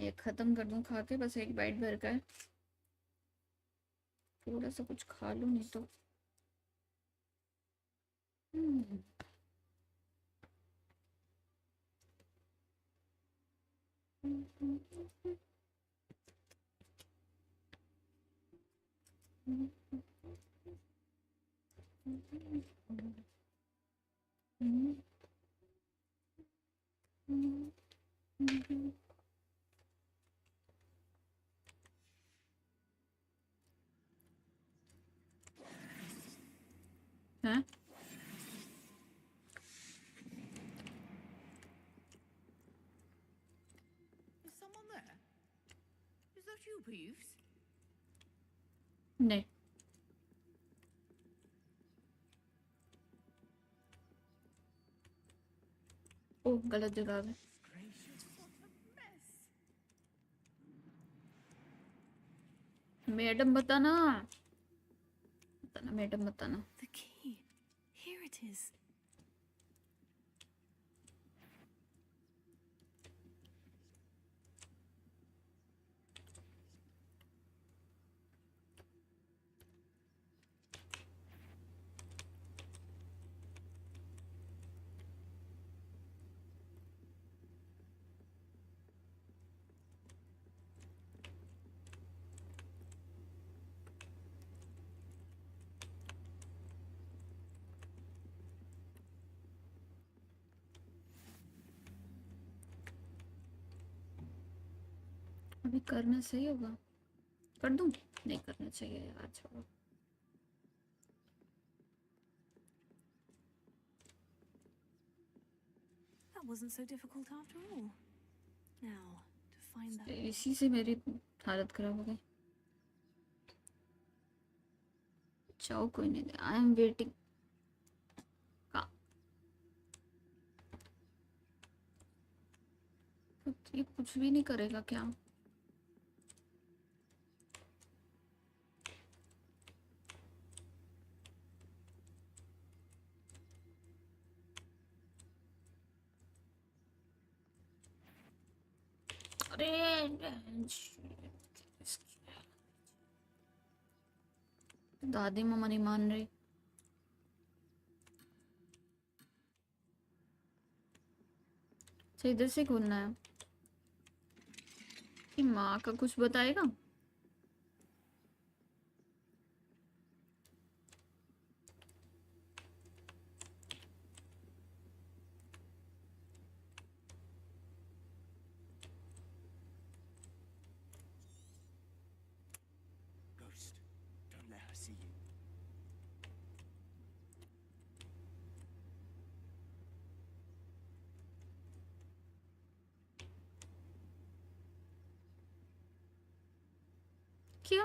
ये खत्म कर दूं खा के, बस 1 बाइट भर का है. थोड़ा सा कुछ खा लूं नहीं तो. हैं? Is someone there? Is that you, Peeves? नहीं. ओह गलत जगह है. मैडम बताना. बताना मैडम बताना. The key. Here it is. अभी करना सही होगा. कर दूं? नहीं करना चाहिए यार, छोड़ो. That wasn't so difficult after all. Now, to find that. इसी से मेरी हालत खराब हो गई. चाओ कोई नहीं. I am waiting. ये कुछ भी नहीं करेगा क्या? अरे दादी मम्मा नहीं मान रही. अच्छा इधर से खोलना है. कि माँ का कुछ बताएगा? Ghost, don't let her see you. क्या?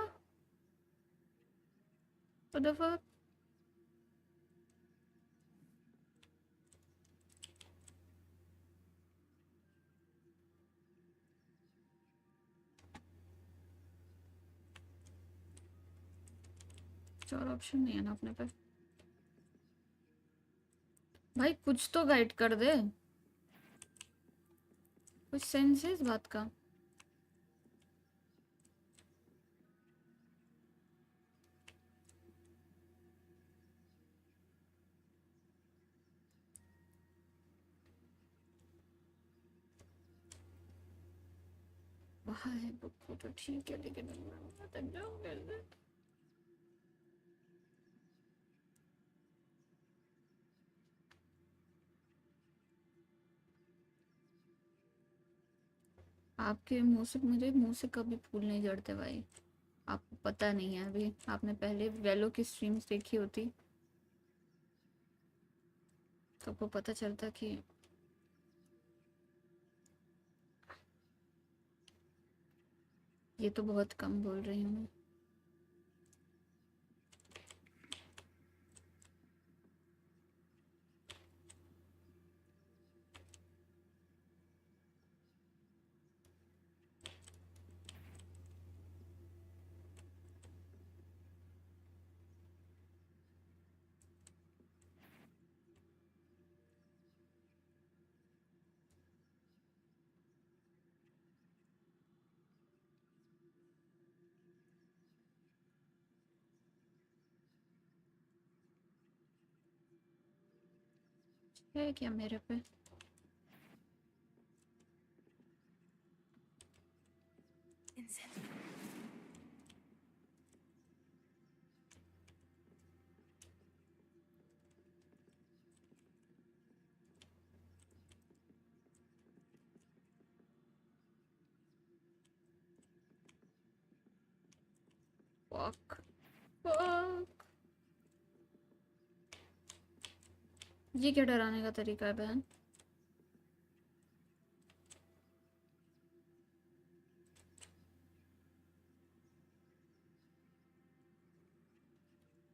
What the fuck? और ऑप्शन नहीं है ना अपने पे. भाई कुछ तो गाइड कर दे. कुछ सेंस है इस बात का? बाहर है बुक तो ठीक है, लेकिन मैं तक जाऊंगा. आपके मुंह से, मुझे मुंह से कभी फूल नहीं झड़ते भाई. आपको पता नहीं है. अभी आपने पहले वेलो की स्ट्रीम्स देखी होती तो आपको पता चलता कि ये तो बहुत कम बोल रही हूँ मैं. है क्या मेरे पे? Fuck. Fuck. ये क्या डराने का तरीका है बहन?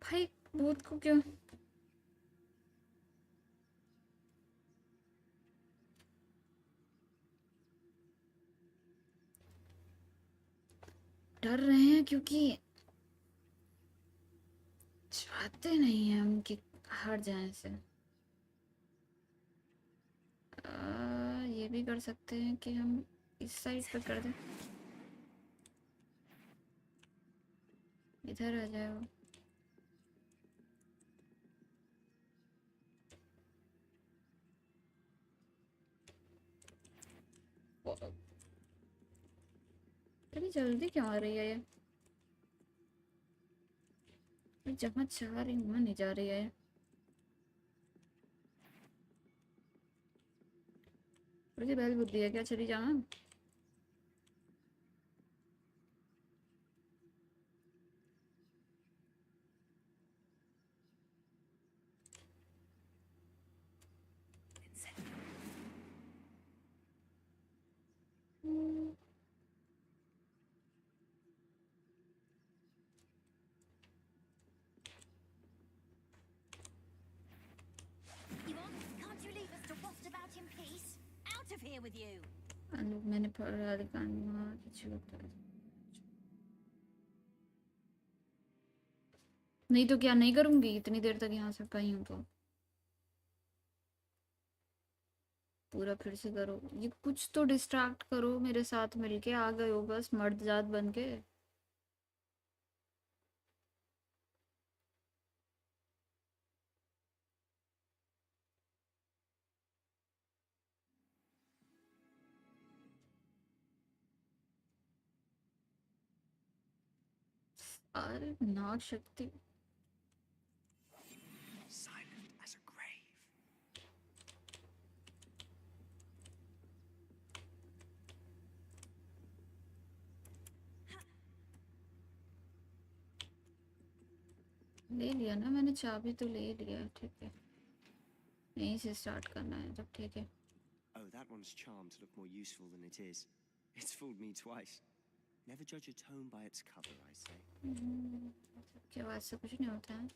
भाई भूत को क्यों? डर रहे हैं क्योंकि चाहते नहीं हैं हम कि हार जाएं से। ये भी कर सकते हैं कि हम इस साइड पर कर दें। इधर आ जाए वो। इतनी जल्दी क्यों आ रही है ये? जहाँ चाह रही हूँ नहीं जा रही है। मुझे बैल बुद्धि है क्या? चली जाना। Can't you leave us to waft about in peace? Out of here with you! लोग मैंने पढ़ा दिखाना कुछ होता है। नहीं तो क्या नहीं करूंगी इतनी देर तक यहाँ से कहीं हूँ तो पूरा फिर से करो। ये कुछ तो डिस्ट्रैक्ट करो। मेरे साथ मिलके आ गए हो बस मर्द जात बन के। अरे नाग शक्ति Silent as a grave. ले लिया ना मैंने। चाबी तो ले लिया। ठीक है यहीं से स्टार्ट करना है तब। ठीक है। Oh, that one's charmed to look more useful than it is. It's fooled me twice. Never judge a tome by its cover, I say. क्या बात से कुछ नहीं होता है।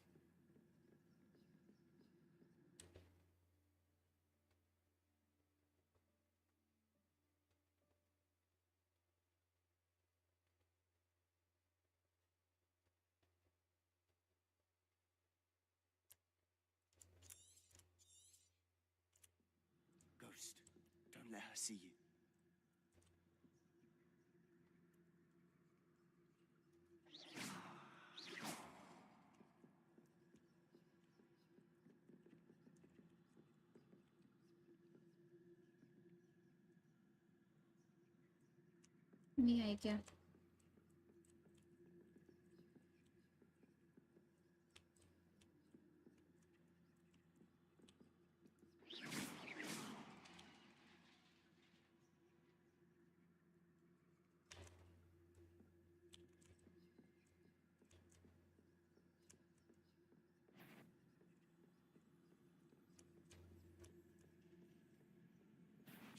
Ghost, don't let her see you. नहीं आई क्या?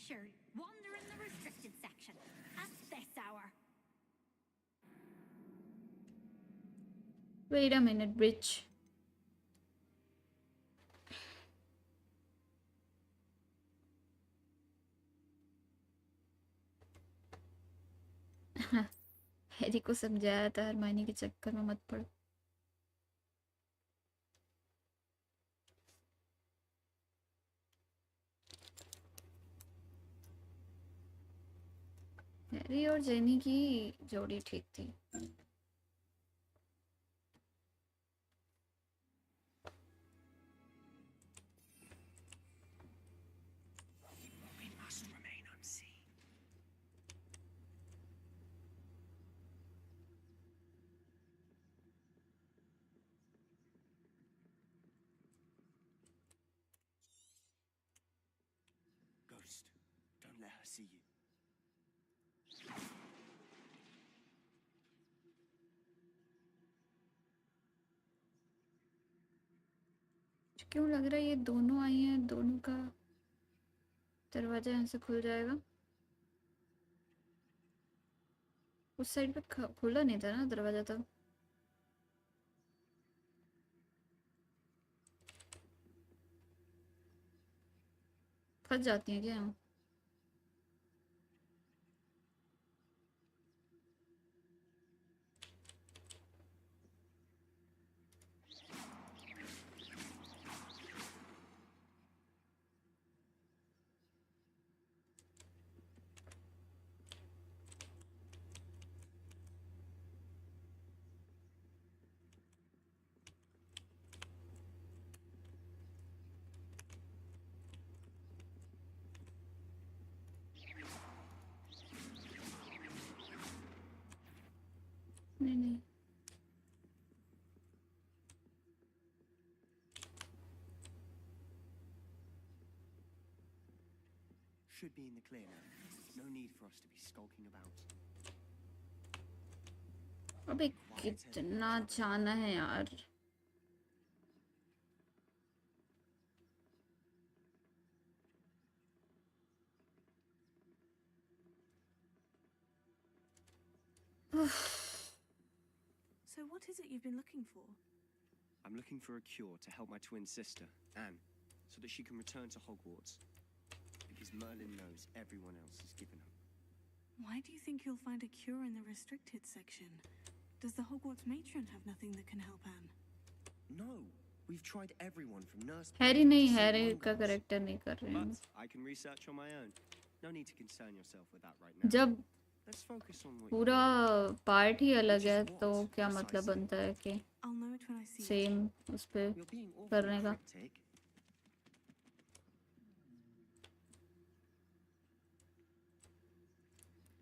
Sure, wander in the restricted section at this hour. Wait a minute, bitch. Harry को समझाया था हरमाइनी के चक्कर में मत पड़। हैरी और जेनी की जोड़ी ठीक थी। let her see you. क्यों लग रहा है ये दोनों आई हैं, दोनों का दरवाजा यहाँ से खुल जाएगा? उस साइड पे खुला नहीं था ना दरवाजा तब। फंस जाती हैं क्या यहाँ? नहीं नहीं, Should be in the clear now. No need for us to be skulking about. अबे कितना जाना है यार। So what is it you've been looking for? I'm looking for a cure to help my twin sister, Anne, so that she can return to Hogwarts. Because Merlin knows everyone else has given up. Why do you think you'll find a cure in the restricted section? Does the Hogwarts matron have nothing that can help Anne? No, we've tried everyone from nurse. Harry नहीं, Harry का character नहीं कर रहे हैं। But I can research on my own. No need to concern yourself with that right now. जब Let's focus on what पूरा part ही अलग है तो क्या मतलब बनता है कि I'll know it when I see it. Same उस पे you're being करने awfully का। cryptic.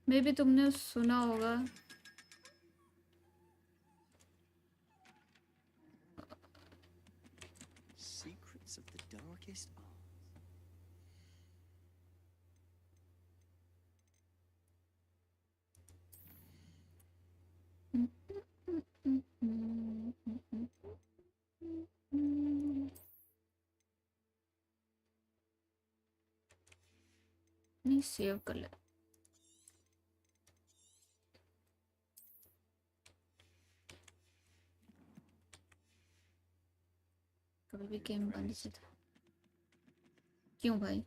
मे भी तुमने सुना होगा Secrets of the darkest art. नहीं सेव कर ले। कभी भी गेम बंद से था। क्यों भाई?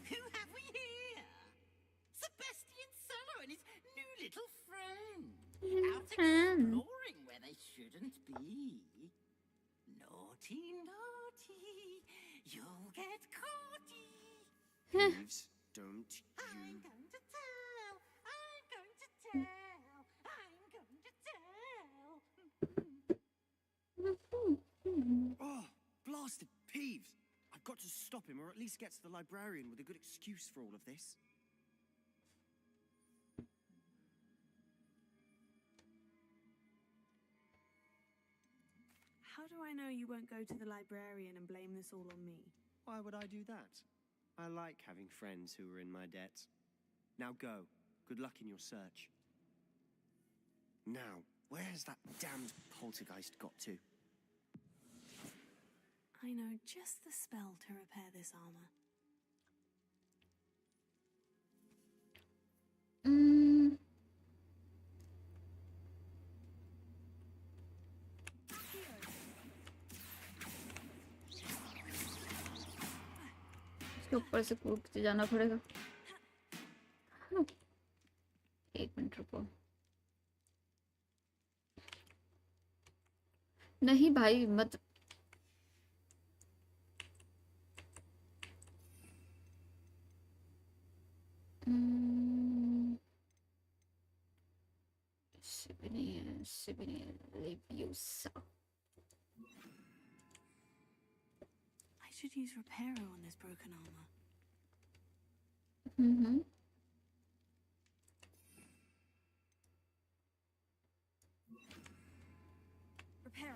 Who have we here? Sebastian Cello and his new little friend. Out exploring where they shouldn't be. Naughty, naughty. You'll get caughty. Thieves, don't I'm you... going to tell. I'm going to tell. I'm going to tell. Oh, blasted Peeves! I've got to stop him, or at least get to the librarian with a good excuse for all of this. How do I know you won't go to the librarian and blame this all on me? Why would I do that? I like having friends who are in my debt. Now go. Good luck in your search. Now, where has that damned poltergeist got to? I know just the spell to repair this armor. इसके ऊपर से कूद के जाना पड़ेगा। एक minute रुको। नहीं भाई मत। Leviosa. I should use Reparo on this broken armor. Reparo.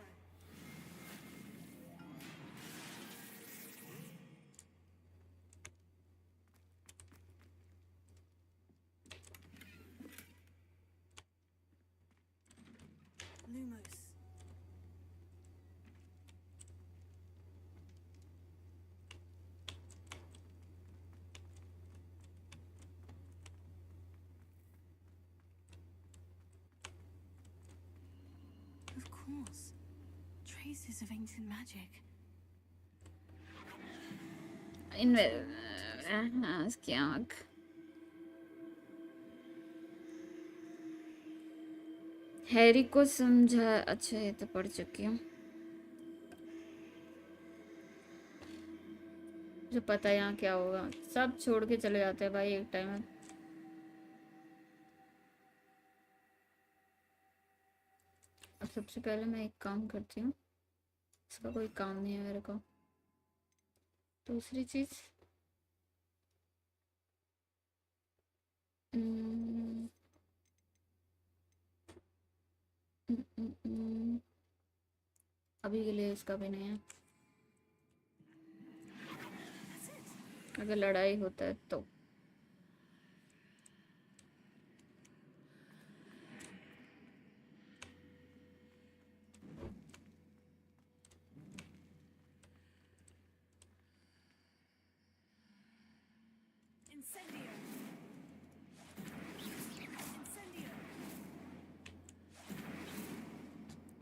Lumos. Of course. Traces of ancient magic. इसकी आँख हैरी को समझा। अच्छा ये तो पढ़ चुकी हूँ, मुझे पता है यहाँ क्या होगा। सब छोड़ के चले जाते हैं भाई एक टाइम में। अब सबसे पहले मैं एक काम करती हूँ, इसका कोई काम नहीं है मेरे को। दूसरी चीज़ अभी के लिए इसका भी नहीं है। अगर लड़ाई होता है तो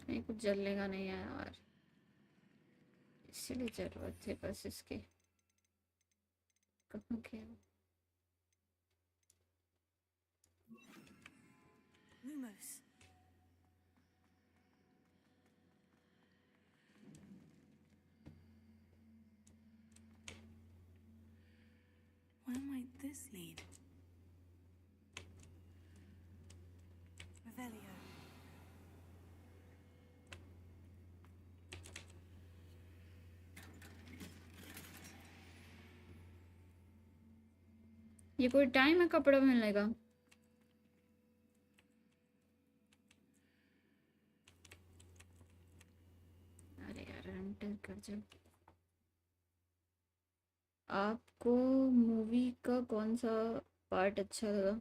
कहीं कुछ जलने नहीं है यार, इसलिए जरूरत थी बस इसकी। कहाँ गया? Lumos. Where might this lead? Revelio. ये कोई टाइम है कपड़ा मिलने का? अरे यार एंटर कर जाओ। आपको मूवी का कौन सा पार्ट अच्छा लगा?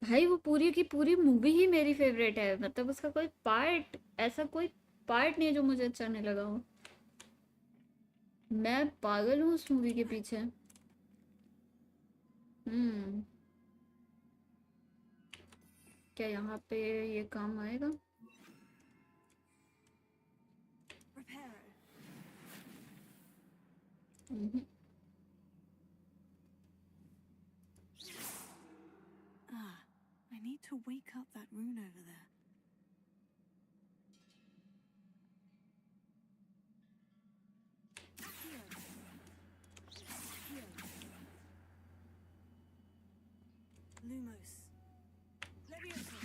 भाई वो पूरी की पूरी मूवी ही मेरी फेवरेट है, मतलब उसका कोई पार्ट, ऐसा कोई पार्ट नहीं है जो मुझे अच्छा नहीं लगा हो। मैं पागल हूँ उस मूवी के पीछे। क्या यहाँ पे ये काम आएगा? I need to wake up that rune over there. Lumos. Leviosa.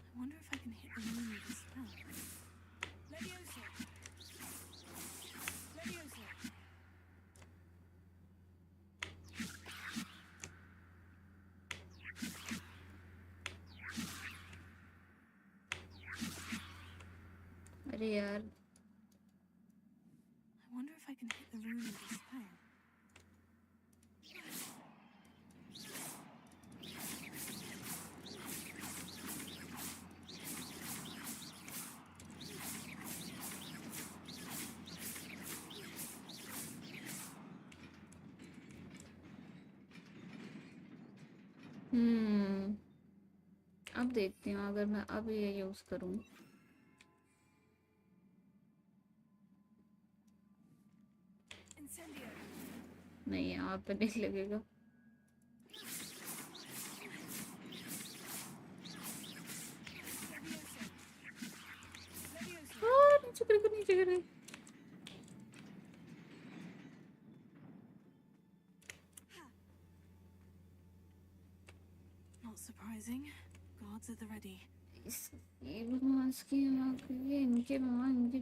I wonder if I can hit the rune with a spell. Leviosa. Leviosa. अरे यार, I wonder if I can hit the rune with a spell. अब देखती हूँ अगर मैं अब ये use करूँ। नहीं यहाँ पे नहीं लगेगा। नीचे गिर गई, नीचे गिर गई। Not surprising. Guards at the ready. इनके मामा इनके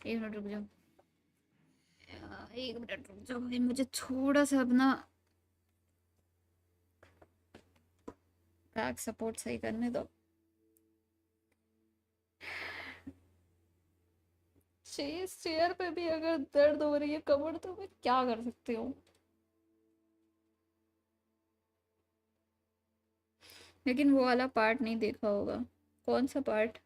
एक मिनट रुक जाओ, एक मिनट रुक जाओ भाई, मुझे थोड़ा सा अपना बैक सपोर्ट सही करने दो। चेयर पे भी अगर दर्द हो रही है कमर तो मैं क्या कर सकती हूँ। लेकिन वो वाला पार्ट नहीं देखा होगा। कौन सा पार्ट?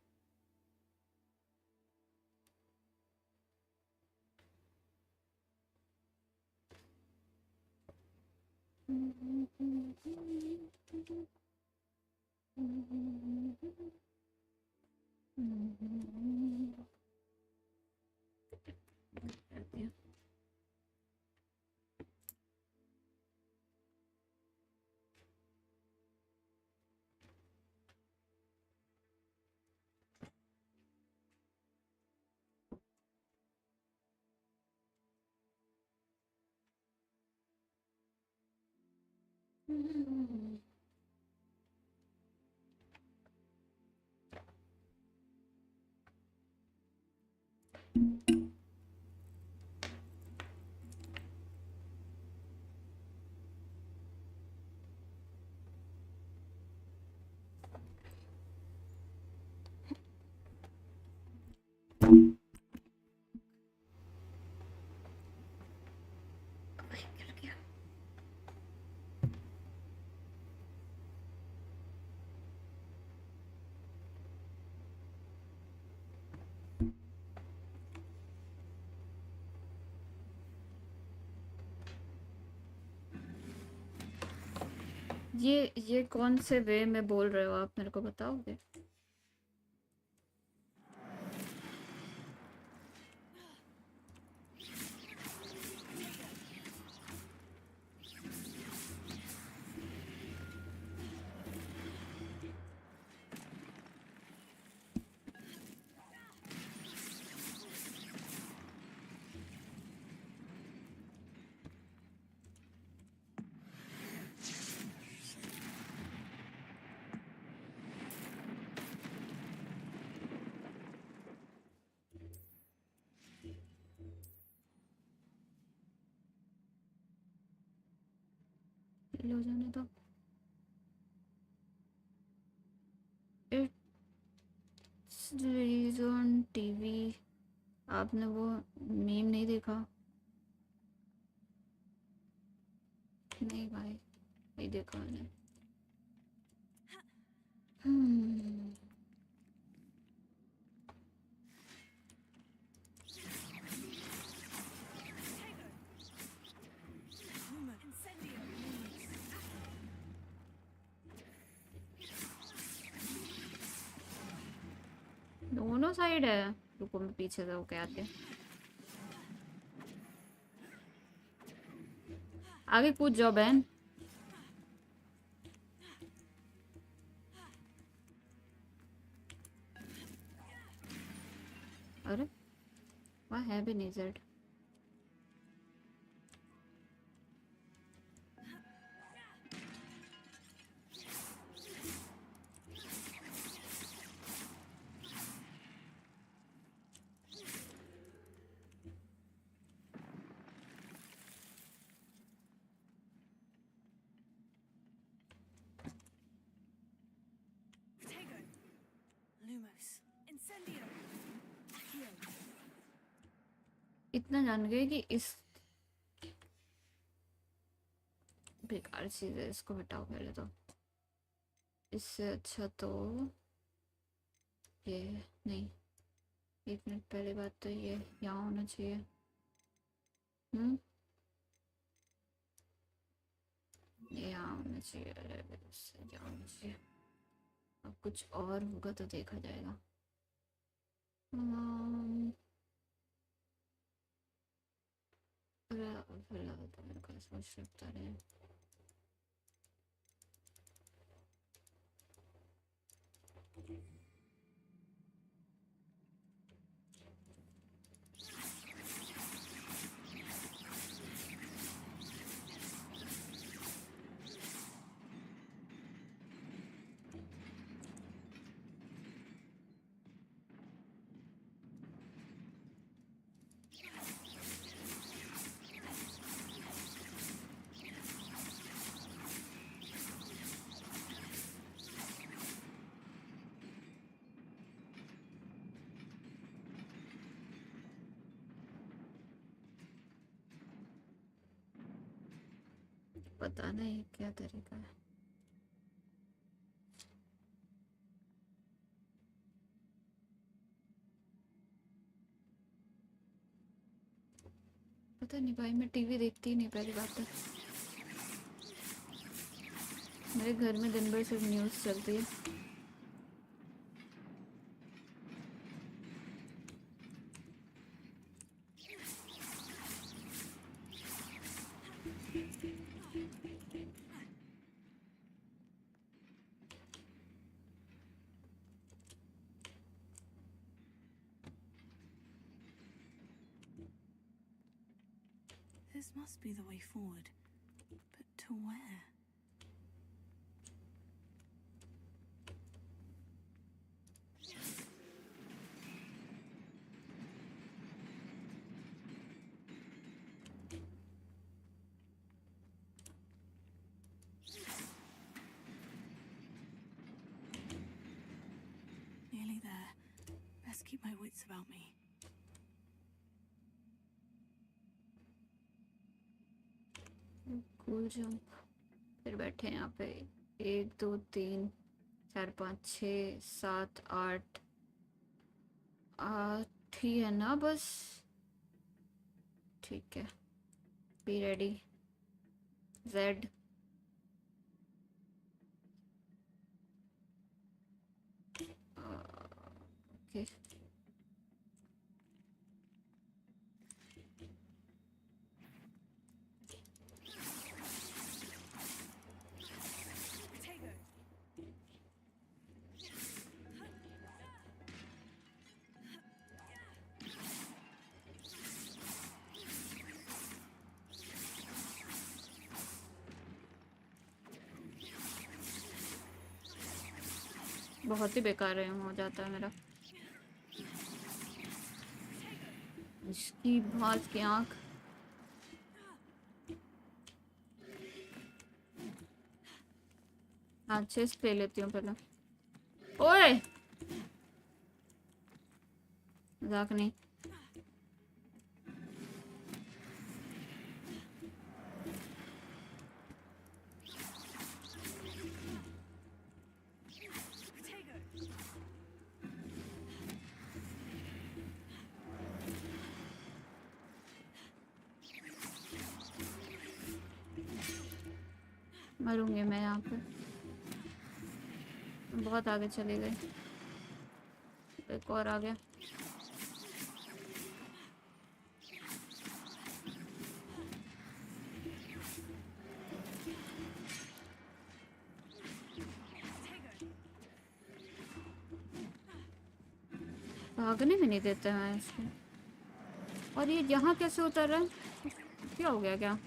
ये कौन से वे में बोल रहे हो आप, मेरे को बताओगे? हो जाने दो। It's release on TV. आपने वो मीम नहीं देखा? नहीं भाई, नहीं देखा मैंने। दोनों साइड है। रुको मैं पीछे से होके आते हैं। आगे कूद जाओ बहन। अरे वहाँ है भी नहीं जेड। इतना जान गए कि इस बेकार चीज है, इसको हटाओ पहले तो। इससे अच्छा तो ये नहीं। एक मिनट, पहले बात तो ये यहाँ होना चाहिए। ये यहाँ होना चाहिए। यहाँ होना चाहिए। अब कुछ और होगा तो देखा जाएगा। फिलहाल तो मेरे को सोच रखता है। पता नहीं क्या तरीका है। पता नहीं भाई, मैं टीवी देखती ही नहीं पहली बात तो। मेरे घर में दिन भर सिर्फ न्यूज़ चलती है। This must be the way forward. But to where? Nearly there. Best keep my wits about me. Cool jump. फिर बैठे हैं यहाँ पे। 1 2 3 4 5 6 7 8 8 ही है ना बस। ठीक है, बी रेडी। Z okay. बहुत ही बेकार है हो जाता है मेरा। इसकी भांज की आँख। अच्छे से ले लेती हूँ पहले। ओए मजाक नहीं। मरूंगी मैं यहाँ पे। बहुत आगे चले गए। एक और आ गया। भागने भी नहीं देते हैं इसको। और ये यहाँ कैसे उतर रहा है? क्या हो गया क्या?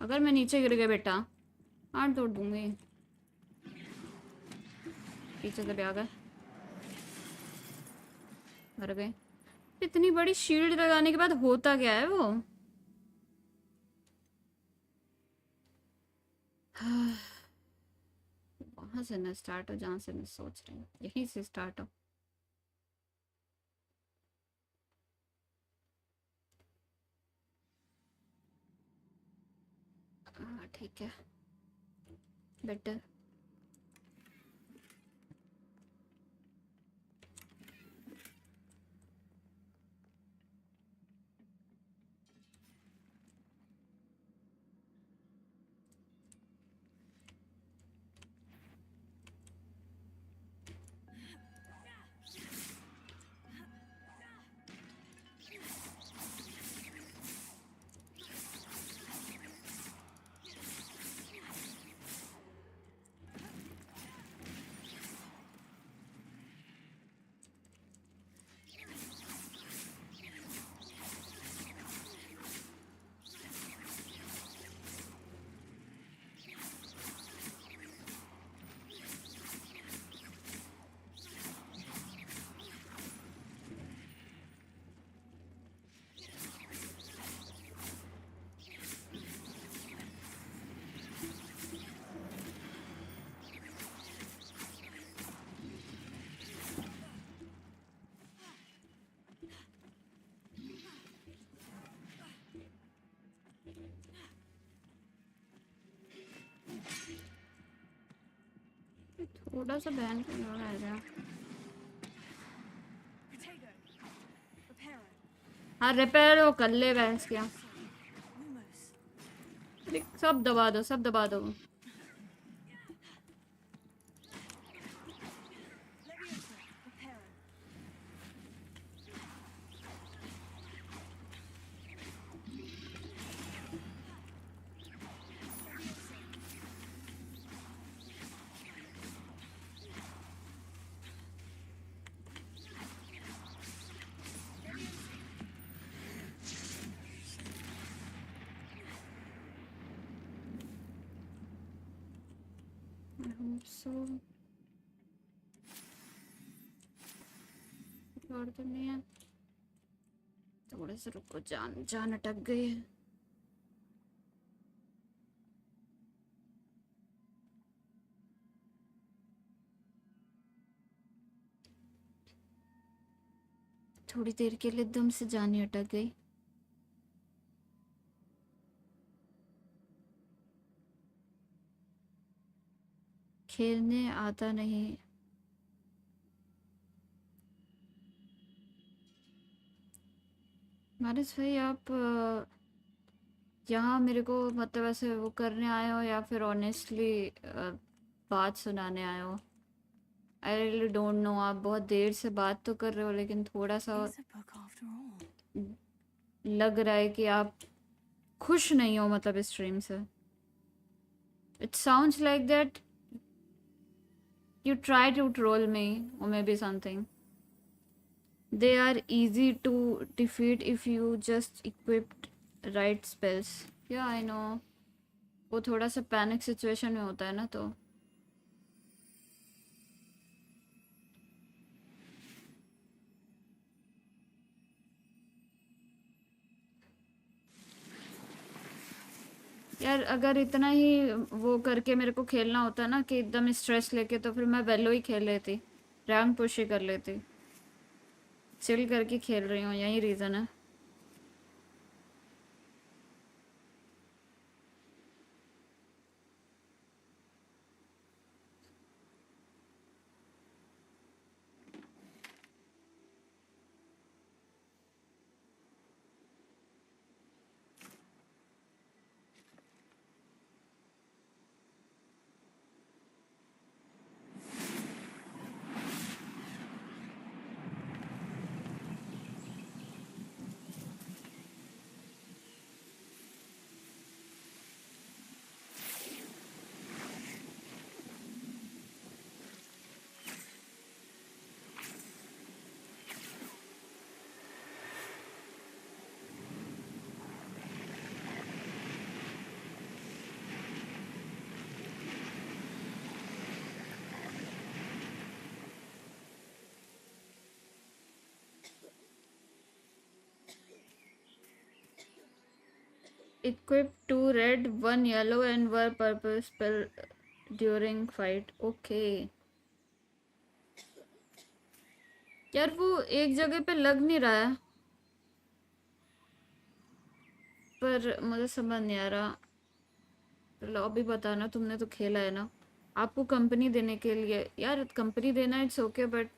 अगर मैं नीचे गिर गया बेटा हाथ तोड़ दूंगी। पीछे से भी आ गए, मर गए। इतनी बड़ी शील्ड लगाने के बाद होता क्या है वो? वहां से ना स्टार्ट हो जहां से मैं सोच रही हूँ, यहीं से स्टार्ट हो। हाँ ठीक है, बेटर। थोड़ा सा बहन को लगा रहा। हाँ रिपेयर हो कर ले बहस क्या। सब दबा दो, सब दबा दो। So और तो नहीं है। थोड़े से रुको, जान अटक गई है। थोड़ी देर के लिए दम से जान ही अटक गई। खेलने आता नहीं। मानस भाई आप यहाँ मेरे को मतलब ऐसे वो करने आए हो या फिर ऑनेस्टली बात सुनाने आए हो? I really don't know. आप बहुत देर से बात तो कर रहे हो लेकिन थोड़ा सा लग रहा है कि आप खुश नहीं हो मतलब इस स्ट्रीम से। It sounds like that you try to troll me or maybe something. They are easy to defeat if you just equipped right spells. Yeah, I know. वो थोड़ा सा पैनिक सिचुएशन में होता है ना तो यार अगर इतना ही वो करके मेरे को खेलना होता ना कि एकदम स्ट्रेस लेके तो फिर मैं वेलो ही खेल लेती, रैंक पुश ही कर लेती। चिल करके खेल रही हूँ, यही रीज़न है। Equip 2 red, 1 yellow and 1 purple spell during fight. Okay. यार वो एक जगह पे लग नहीं रहा है पर मुझे समझ नहीं आ रहा। लॉबी बताना, तुमने तो खेला है ना। आपको कंपनी देने के लिए यार कंपनी देना इट्स ओके बट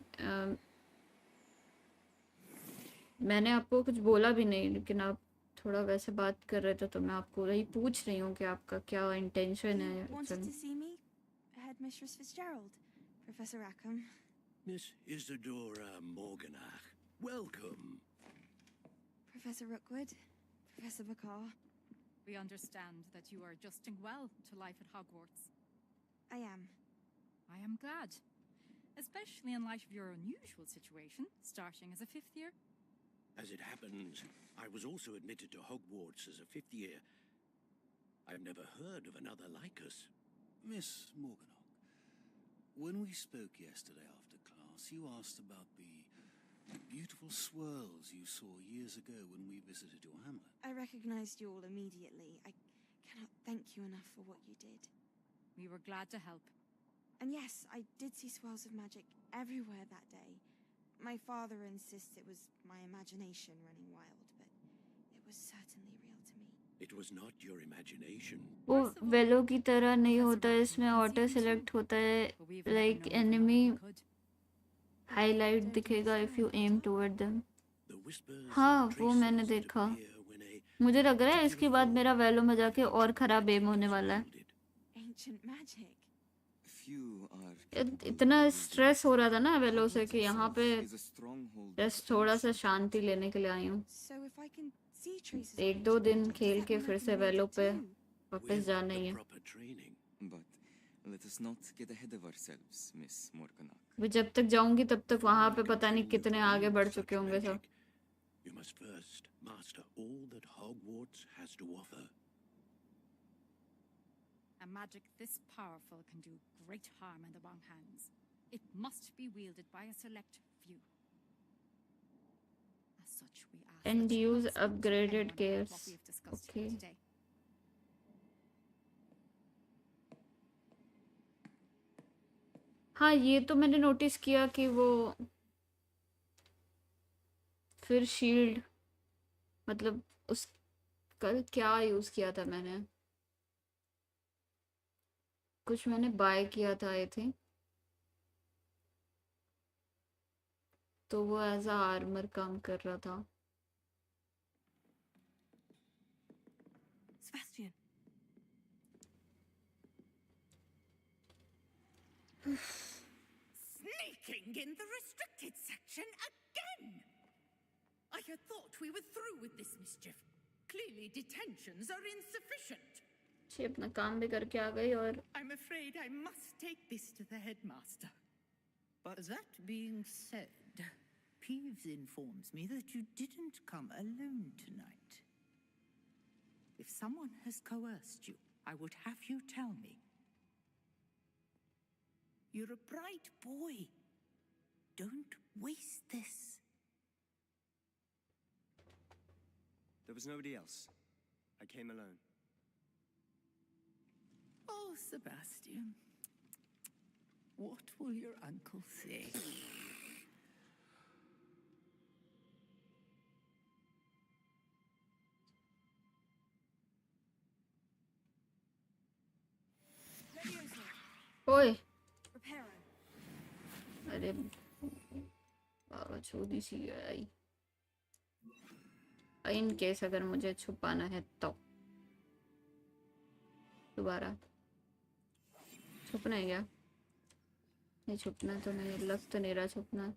मैंने आपको कुछ बोला भी नहीं लेकिन आप थोड़ा वैसे बात कर रहे थे तो मैं आपको वही पूछ रही हूँ कि आपका क्या इंटेंशन है। Wanted to see me, Headmistress Fitzgerald, Professor Rackham. Miss Isadora Morganach, welcome. Professor Rookwood, Professor Bakar. We understand that you are adjusting well to life at Hogwarts. I am. I am glad, especially in light of your unusual situation, starting as a 5th year. As it happens, I was also admitted to Hogwarts as a 5th year. I've never heard of another like us. Miss Morganach, when we spoke yesterday after class, you asked about the beautiful swirls you saw years ago when we visited your hamlet. I recognized you all immediately. I cannot thank you enough for what you did. We were glad to help. And yes, I did see swirls of magic everywhere that day. My father insists it was my imagination running wild, but it was certainly real to me. It was not your imagination. वो वेलो की तरह नहीं होता है, इसमें auto select होता है, लाइक एनिमी हाईलाइट दिखेगा if you aim toward them. हाँ वो मैंने देखा। मुझे लग रहा है इसके बाद मेरा वेलो में जाके और खराब एम होने वाला है। इतना स्ट्रेस हो रहा था ना वेलो से कि यहाँ पे बस थोड़ा सा शांति लेने के लिए आई हूँ। 1-2 दिन खेल के फिर से वेलो पे वापस जाना ही है। मैं जब तक जाऊंगी तब तक वहाँ पे पता नहीं कितने आगे बढ़ चुके होंगे सब। You must first master all that Hogwarts has to offer. A magic this powerful can do great harm in the wrong hands. It must be wielded by a select few. As such, we ask And that you use not speak to upgraded anyone about gears. what we have discussed Okay. here today. हाँ ये तो मैंने notice किया कि वो फिर shield मतलब उस कल क्या यूज़ किया था मैंने, कुछ मैंने बाय किया था आई थिंक, तो वो एज अ आर्मर काम कर रहा था। Sebastian. Sneaking in the restricted section again! I had thought we were through with this mischief. Clearly detentions are insufficient. she अपना काम भी करके आ गई और I'm afraid I must take this to the headmaster. But that being said, Peeves informs me that you didn't come alone tonight. If someone has coerced you, I would have you tell me. You're a bright boy. Don't waste this. There was nobody else. I came alone. Oh, Sebastian. What will your uncle say? ओए Reparo. अरे बाबा छोटी सी आई। In case अगर मुझे छुपाना है तो दोबारा छुपना है क्या? नहीं छुपना तो नहीं, लग तो नहीं रहा छुपना।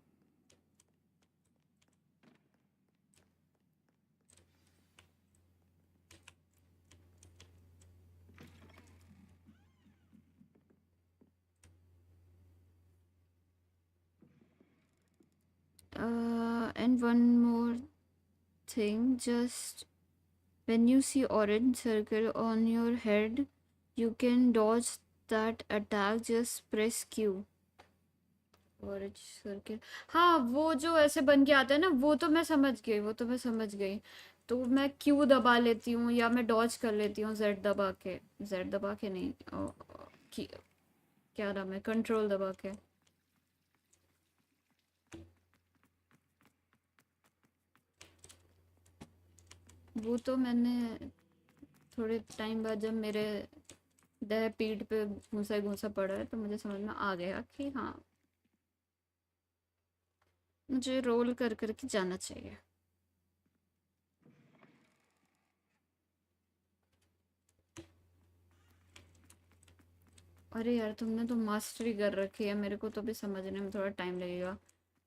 And one more thing, just when you see orange circle on your head, you can dodge that attack. Just press Q. Orange circle, हाँ वो जो ऐसे बन के आता है ना, वो तो मैं समझ गई, वो तो मैं समझ गई। तो मैं क्यू दबा लेती हूँ या मैं डॉज कर लेती हूँ जेड दबा के, जेड दबा के नहीं क्या नाम है, कंट्रोल दबा के। वो तो मैंने थोड़े टाइम बाद जब मेरे देह पीठ पे घूसा घूसा पड़ा है तो मुझे समझ में आ गया कि हाँ मुझे रोल कर करके जाना चाहिए। अरे यार तुमने तो मास्टरी कर रखी है, मेरे को तो भी समझने में थोड़ा टाइम लगेगा।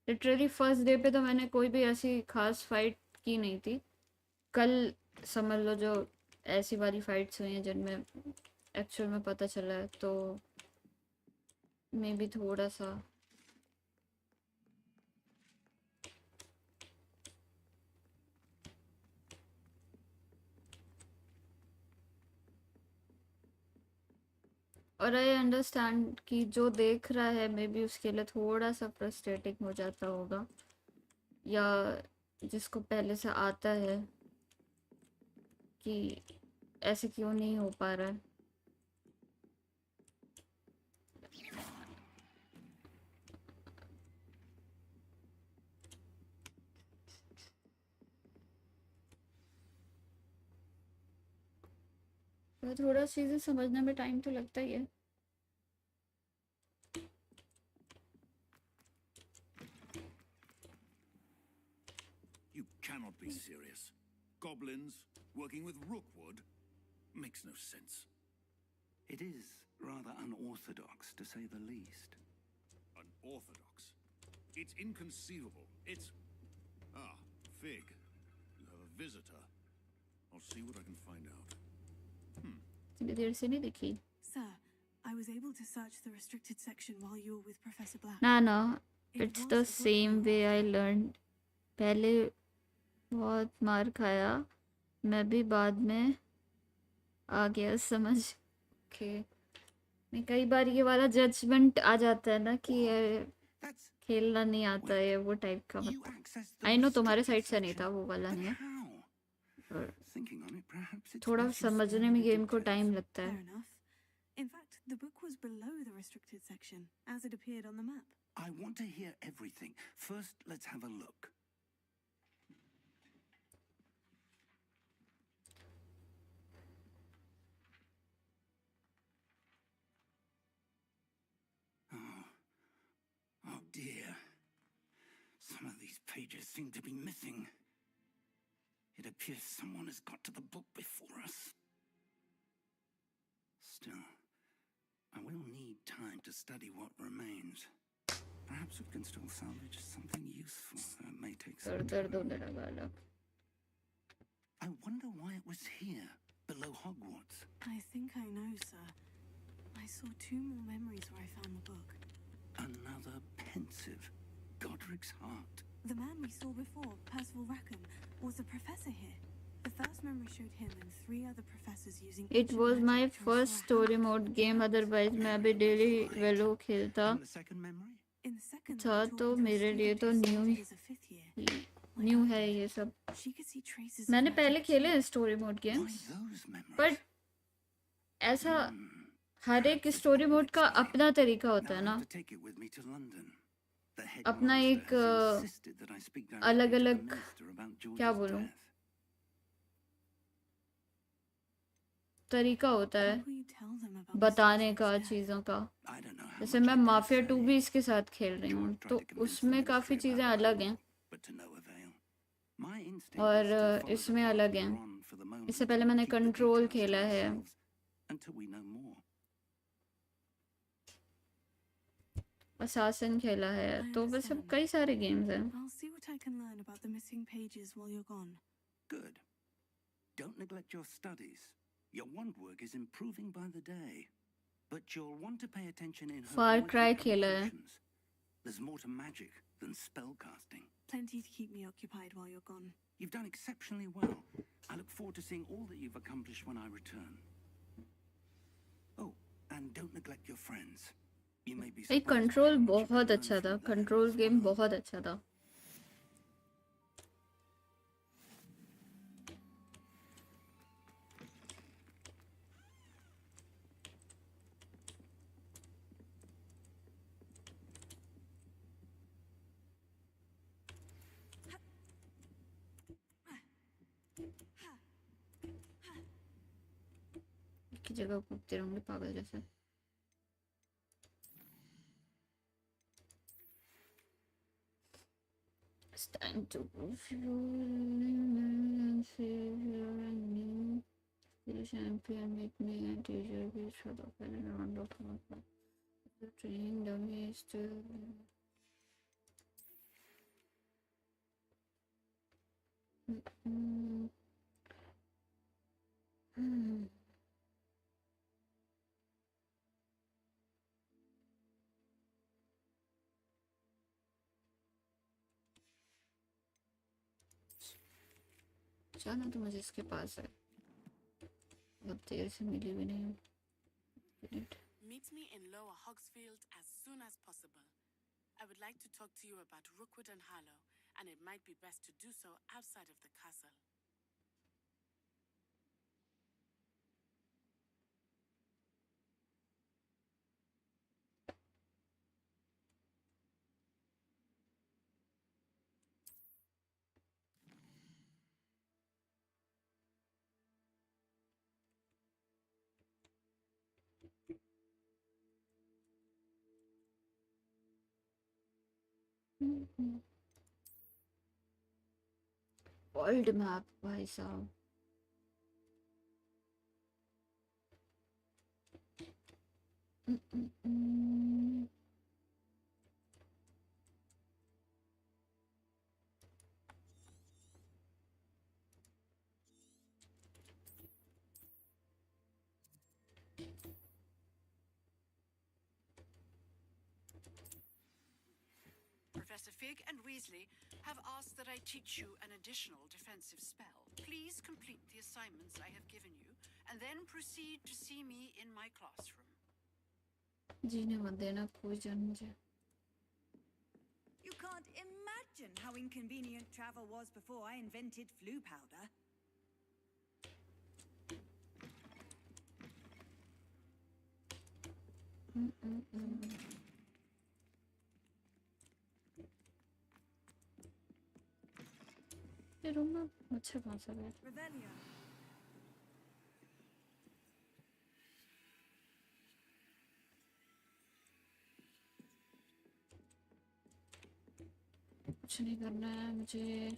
लिटरली फर्स्ट डे पे तो मैंने कोई भी ऐसी खास फाइट की नहीं थी। कल समझ लो जो ऐसी वाली फाइट्स हुई हैं जिनमें एक्चुअल में पता चला है, तो मे भी थोड़ा सा और आई अंडरस्टैंड कि जो देख रहा है मे बी उसके लिए थोड़ा सा फ्रस्ट्रेटिंग हो जाता होगा, या जिसको पहले से आता है कि ऐसे क्यों नहीं हो पा रहा है। तो थोड़ा चीज़ें समझने में टाइम तो लगता ही है। You cannot be serious. Goblins working with rookwood makes no sense. It is rather unorthodox, to say the least. Unorthodox? It's inconceivable. It's... Ah, Fig. You have a visitor. I'll see what I can find out. इतनी देर से नहीं दिखी। Sir, I was able to search the restricted section while you were with Professor Black. ना it's the same way I learned. पहले बहुत मार खाया, मैं भी बाद में आ गया समझ के। मैं कई बार ये वाला जजमेंट आ जाता है ना कि ये खेलना नहीं आता है वो टाइप का। मतलब आई नो तुम्हारे साइड से नहीं था, वो वाला नहीं है, थोड़ा समझने में गेम को टाइम लगता है। In fact, the book was below the restricted section, as it appeared on the map. I want to hear everything. First, let's have a look. Oh dear. Some of these pages seem to be missing. It appears someone has got to the book before us. Still, I will need time to study what remains. Perhaps we can still salvage something useful. It may take some time. I wonder why it was here, below Hogwarts. I think I know, sir. I saw 2 more memories where I found the book. Another pensive Godric's heart. The man we saw before, Percival Rackham, was a professor here. The first memory showed him and 3 other professors using. It was my first story mode game, otherwise मैं अभी daily वेलो खेलता था, तो मेरे लिए तो new है ये सब। मैंने पहले खेले हैं स्टोरी मोड गेम्स, बट ऐसा हर एक स्टोरी मोड का अपना तरीका होता है ना, अपना एक अलग अलग क्या बोलूं तरीका होता है बताने का चीज़ों का। जैसे मैं माफिया 2 भी इसके साथ खेल रही हूँ, तो उसमें काफ़ी चीज़ें अलग हैं और इसमें अलग हैं। इससे पहले मैंने कंट्रोल खेला है, असासिन खेला है, तो बस अब कई सारे गेम्स हैं। Good. Don't neglect your studies. Your wand work is improving by the day, but you'll want to pay attention in her Far Cry potions. खेला है। There's more to magic than spellcasting. Plenty to keep me occupied while you're gone. You've done exceptionally well. I look forward to seeing all that you've accomplished when I return. Oh, and don't neglect your friends. You may be surprised. Control बहुत अच्छा था, control game बहुत अच्छा था। की जगह कूदते रहूंगे पागल जैसे। It's time to the champion with me and teacher with Shadow and round of the training dummy is still जाना तो मुझे इसके पास है, बहुत देर से मिली भी नहीं। Meet me in Lower Hogsfield as soon as possible. I would like to talk to you about Rookwood and Harlow, and it might be best to do so outside of the castle. World map भाई साहब। Professor Fig and Weasley have asked that I teach you an additional defensive spell. Please complete the assignments I have given you, and then proceed to see me in my classroom. जीने मत देना पूजन मुझे। You can't imagine how inconvenient travel was before I invented flu powder. ये room में मच्छर कौन सा है? Revelio. कुछ नहीं करना है मुझे,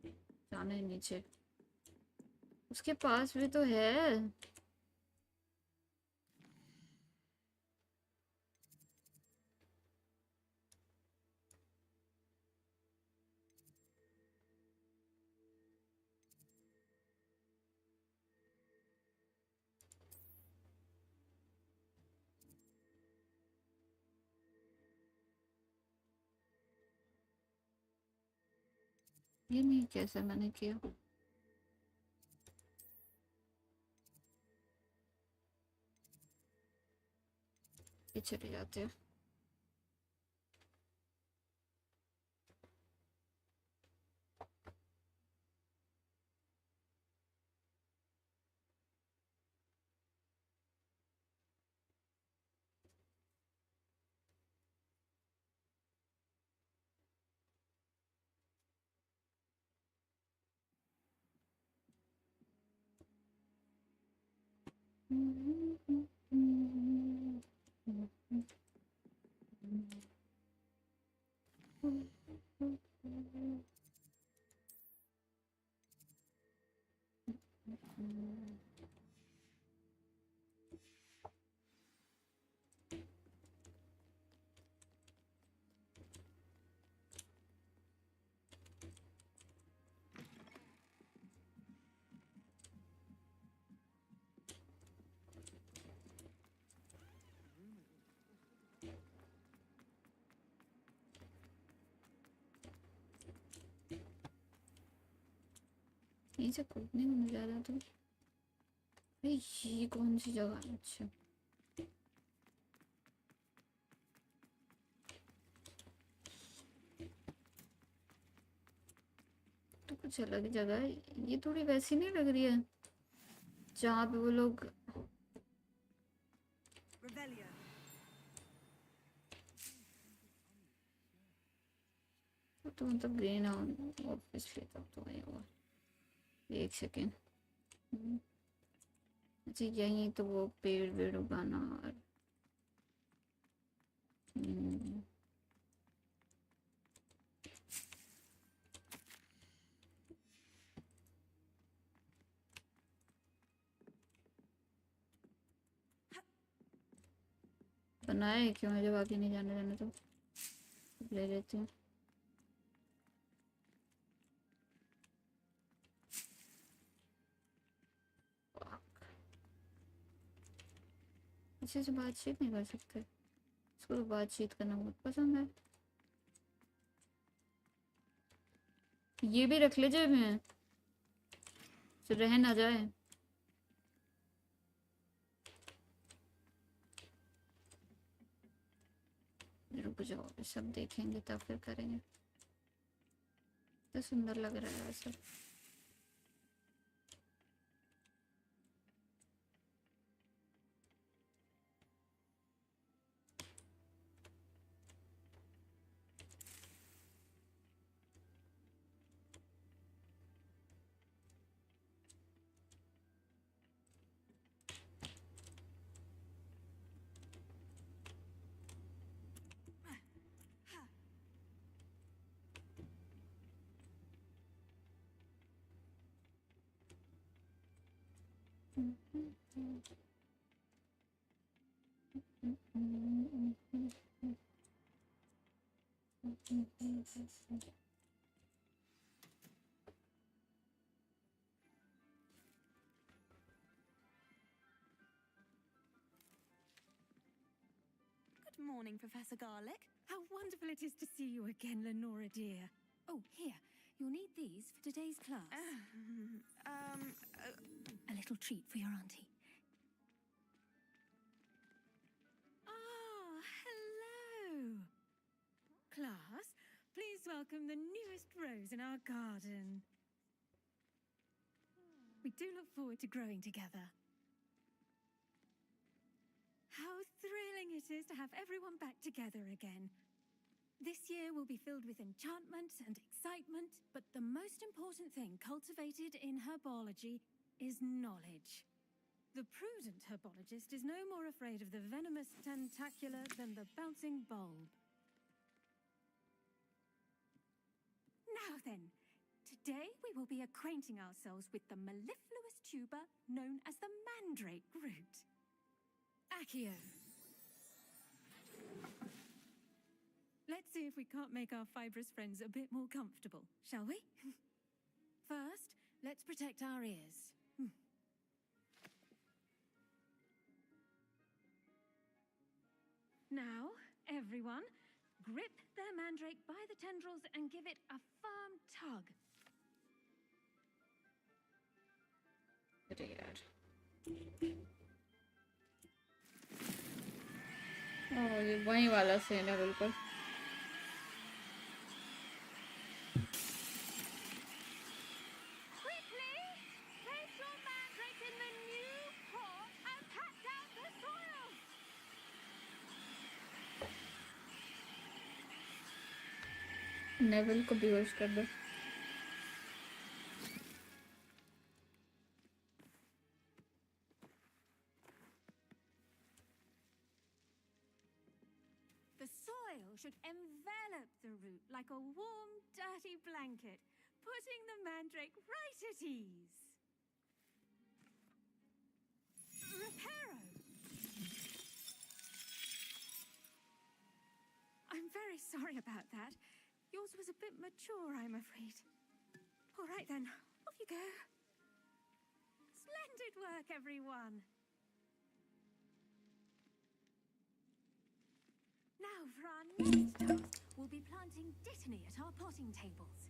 जाना है नीचे। उसके पास भी तो है। ये नहीं, कैसे मैंने किया? ये चले जाते हैं। यहीं से कूदने को मिल जा रहा था। ये कौन सी जगह है? अच्छा, तो कुछ अलग जगह है। ये थोड़ी वैसी नहीं लग रही है जहाँ पे वो लोग Revelio. तो मतलब ग्रीन ऑब्वियसली तब तो वही होगा। एक सेकेंड। अच्छा, यहीं तो वो पेड़ वेड़ उगाना और बनाया है क्यों है जब आगे नहीं जाने देना? तो ले लेती हूँ। अच्छे से बातचीत नहीं कर सकते। इसको तो बातचीत करना बहुत पसंद है। ये भी रख ले जेब में, तो रह ना जाए। रुक जाओ, सब देखेंगे तब फिर करेंगे। तो सुंदर लग रहा है वैसे। Good morning, Professor Garlick. How wonderful it is to see you again, Lenora dear. Oh, here. You'll need these for today's class. A little treat for your auntie. Ah, hello. Class, please welcome the newest rose in our garden. We do look forward to growing together. How thrilling it is to have everyone back together again. This year will be filled with enchantment and excitement, but the most important thing cultivated in herbology is knowledge. The prudent herbologist is no more afraid of the venomous tentacular than the bouncing bulb. Now then, today we will be acquainting ourselves with the mellifluous tuber known as the mandrake root. Accio. Let's see if we can't make our fibrous friends a bit more comfortable, shall we? First, let's protect our ears. Now, everyone, grip their mandrake by the tendrils and give it a firm tug. ओह ये वही वाला scene है बिल्कुल. Quickly, place your mandrake in the new pot and pat down the soil. Naval को बेहोश कर दो. The soil should envelop the root like a warm, dirty blanket, putting the mandrake right at ease. Reparo! I'm very sorry about that. Yours was a bit mature, I'm afraid. All right then, off you go. Splendid work, everyone. Now for our next task, we'll be planting dittany at our potting tables.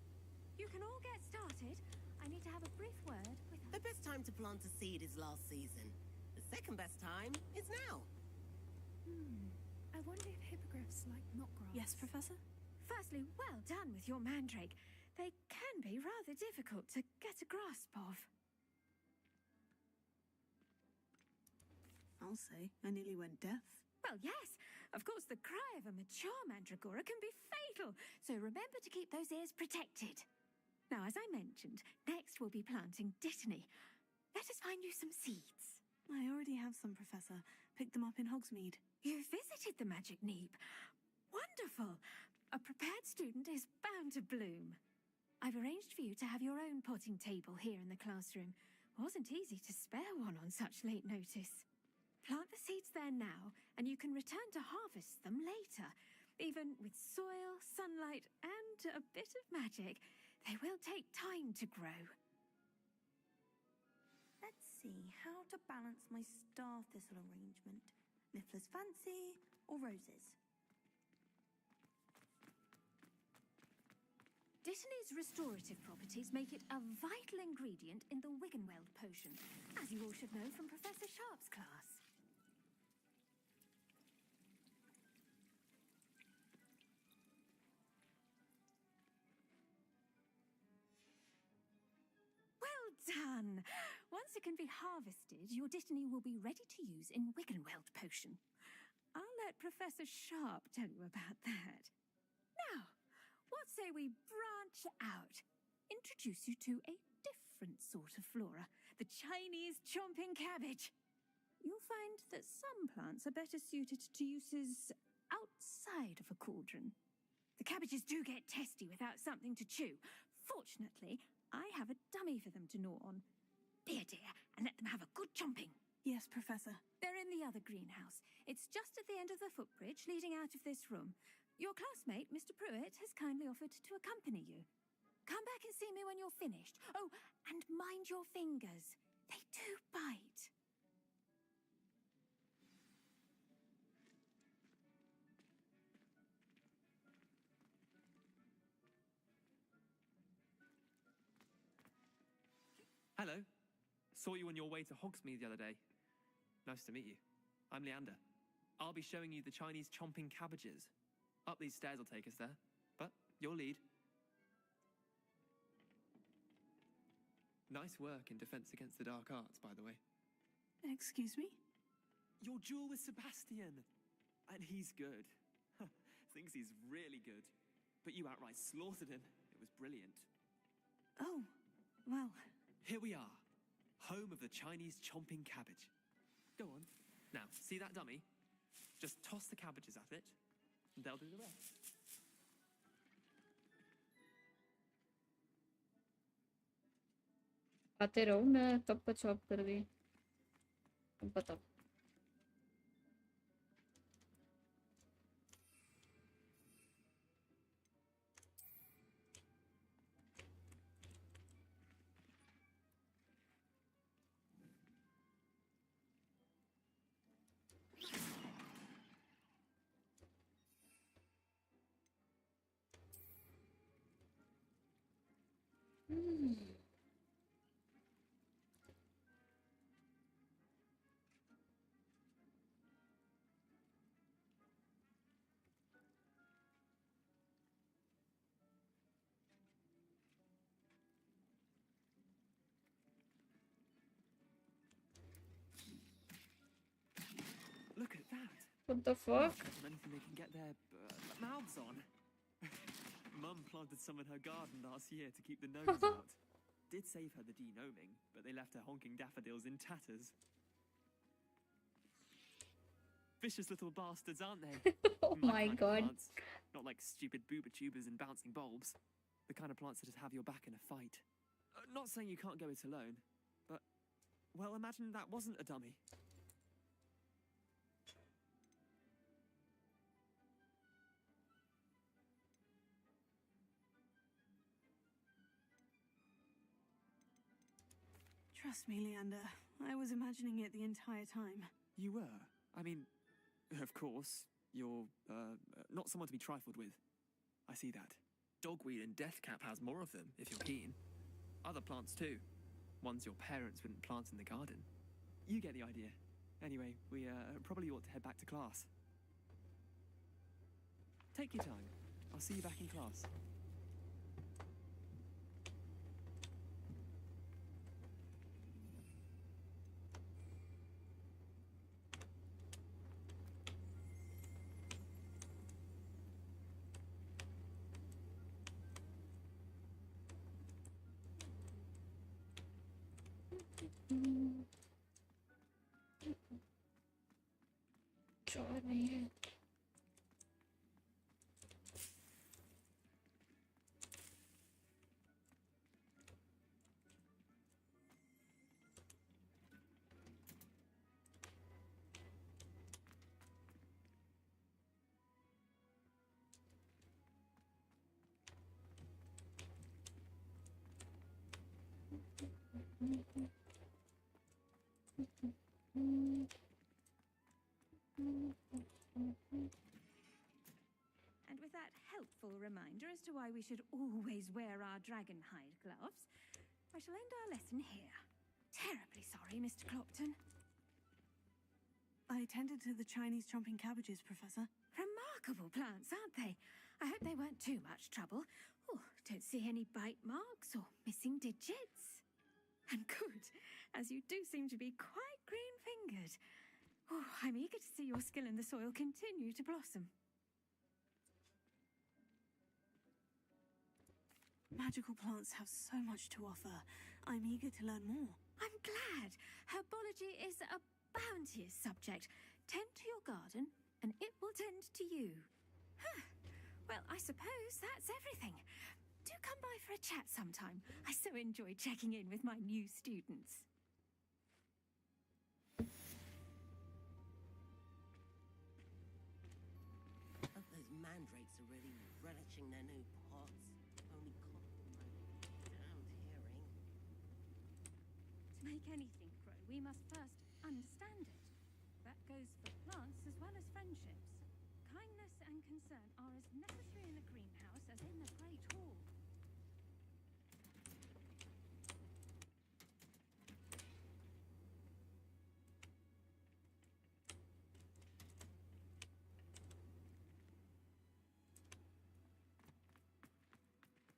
You can all get started. I need to have a brief word with... The best time to plant a seed is last season. The second best time is now. I wonder if hippogriffs like knotgrass. Yes, Professor? Firstly, well done with your mandrake. They can be rather difficult to get a grasp of. I'll say, I nearly went deaf. Well, yes. Of course, the cry of a mature mandragora can be fatal, so remember to keep those ears protected. Now, as I mentioned, next we'll be planting dittany. Let us find you some seeds. I already have some, Professor. Picked them up in Hogsmeade. You visited the Magic Neep. Wonderful. A prepared student is bound to bloom. I've arranged for you to have your own potting table here in the classroom. Wasn't easy to spare one on such late notice. Plant the seeds there now, and you can return to harvest them later. Even with soil, sunlight, and a bit of magic, they will take time to grow. Let's see how to balance my star thistle arrangement. Niffler's fancy or roses? Dittany's restorative properties make it a vital ingredient in the Wiggenweld potion, as you all should know from Professor Sharp's class. Well done! Once it can be harvested, your dittany will be ready to use in Wiggenweld potion. I'll let Professor Sharp tell you about that. Now, what say we branch out? Introduce you to a different sort of flora, the Chinese chomping cabbage. You'll find that some plants are better suited to uses outside of a cauldron. The cabbages do get testy without something to chew. Fortunately, I have a dummy for them to gnaw on. Be a dear, and let them have a good chomping. Yes, Professor. They're in the other greenhouse. It's just at the end of the footbridge leading out of this room. Your classmate, Mr. Pruitt, has kindly offered to accompany you. Come back and see me when you're finished. Oh, and mind your fingers. They do bite. Hello. Saw you on your way to Hogsmeade the other day. Nice to meet you. I'm Leander. I'll be showing you the Chinese chomping cabbages. Up these stairs will take us there, but your lead. Nice work in Defense Against the Dark Arts, by the way. Excuse me? Your duel with Sebastian. And he's good. Thinks he's really good. But you outright slaughtered him. It was brilliant. Oh, well. Here we are. Home of the Chinese chomping cabbage. Go on. Now, see that dummy? Just toss the cabbages at it, and they'll do the rest. आते रहो, मैं तब पर chop कर दी। अब बताओ। Look at that. What the fuck? Anything they can get their mouths on. Mum planted some in her garden last year to keep the gnomes out. Did save her the de-gnoming, but they left her honking daffodils in tatters. Vicious little bastards, aren't they? Oh my god. Plants. Not like stupid booba tubers and bouncing bulbs. The kind of plants that just have your back in a fight. Not saying you can't go it alone, but, well, imagine that wasn't a dummy. Trust me, Leander. I was imagining it the entire time. You were? I mean, of course, you're, not someone to be trifled with. I see that. Dogweed and deathcap has more of them, if you're keen. Other plants too. Ones your parents wouldn't plant in the garden. You get the idea. Anyway, we, probably ought to head back to class. Take your time. I'll see you back in class. Johnny. And with that helpful reminder as to why we should always wear our dragon hide gloves, I shall end our lesson here. Terribly sorry, Mr. Clopton. I tended to the Chinese chomping cabbages, Professor. Remarkable plants, aren't they? I hope they weren't too much trouble. Oh, don't see any bite marks or missing digits. And good, as you do seem to be quite green-fingered. Oh, I'm eager to see your skill in the soil continue to blossom. Magical plants have so much to offer. I'm eager to learn more. I'm glad. Herbology is a bounteous subject. Tend to your garden, and it will tend to you. Huh. Well, I suppose that's everything. Do come by for a chat sometime. I so enjoy checking in with my new students. mandrakes are really relishing their new pots. Only cost my damned hearing. To make anything grow, we must first understand it. That goes for plants as well as friendships. Kindness and concern are as necessary in the greenhouse as in the Great Hall.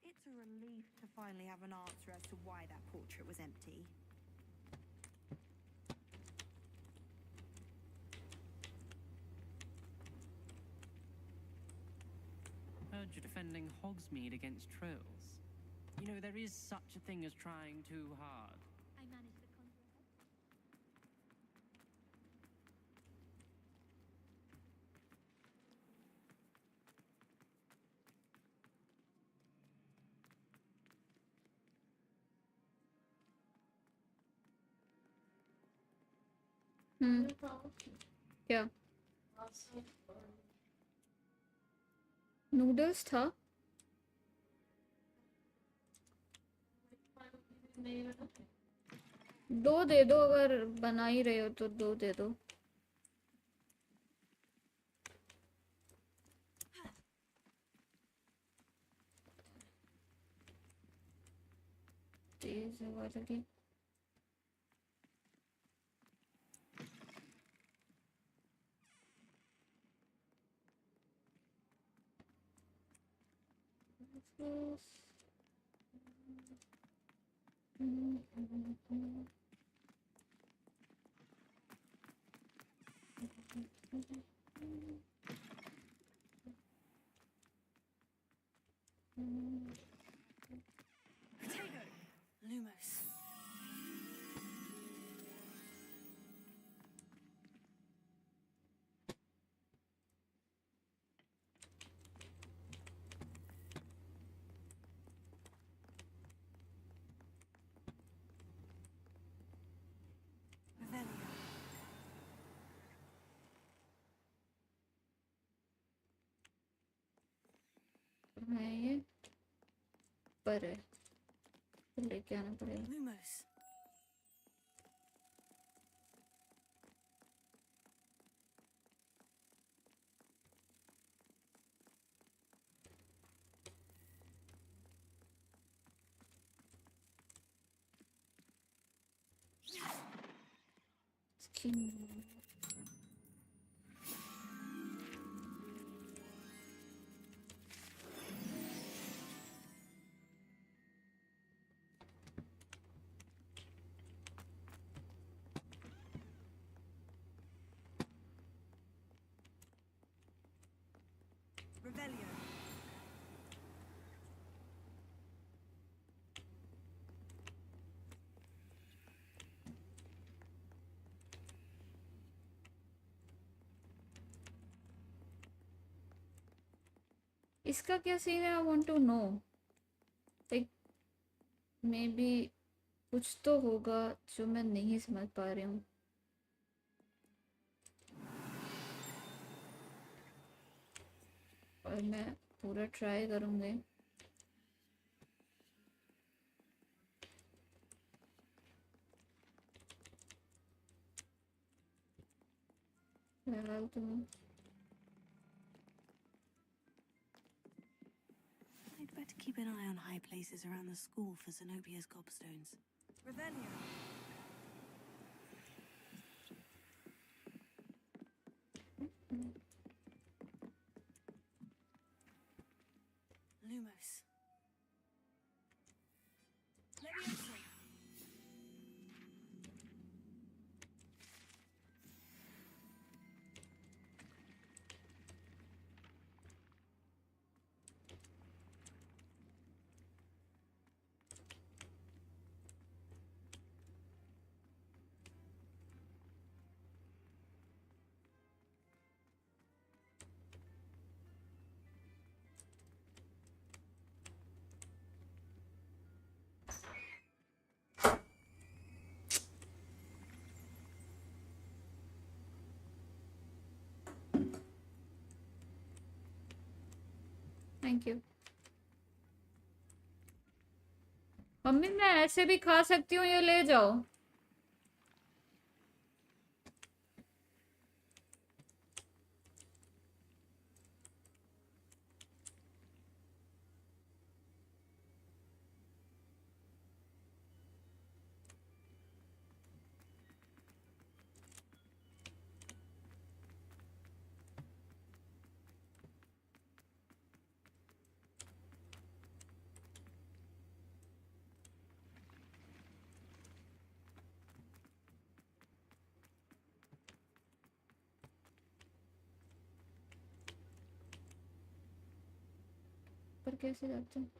It's a relief to finally have an answer as to why that portrait was empty. Heard you're defending Hogsmeade against trolls. You know, there is such a thing as trying too hard. I managed to conjure a head. क्या noodles था? दो दे दो, अगर बना ही रहे हो तो दो दे दो. तेज आवाज लगी. Potato! Lumos. Revelio. है ये पर है, लेके आना पड़ेगा. Lumos. Skin. Revelio. इसका क्या सीन है? I want to know. Like maybe कुछ तो होगा जो मैं नहीं समझ पा रही हूँ. और मैं पूरा ट्राई करूँगी. फिलहाल तो I'd better keep an eye on high places around the school for Zenobia's gobstones. Revelio. Lumos. Leviosa. Thank you. Mummy मैं ऐसे भी खा सकती हूँ, ये ले जाओ। पर कैसे जाते हैं?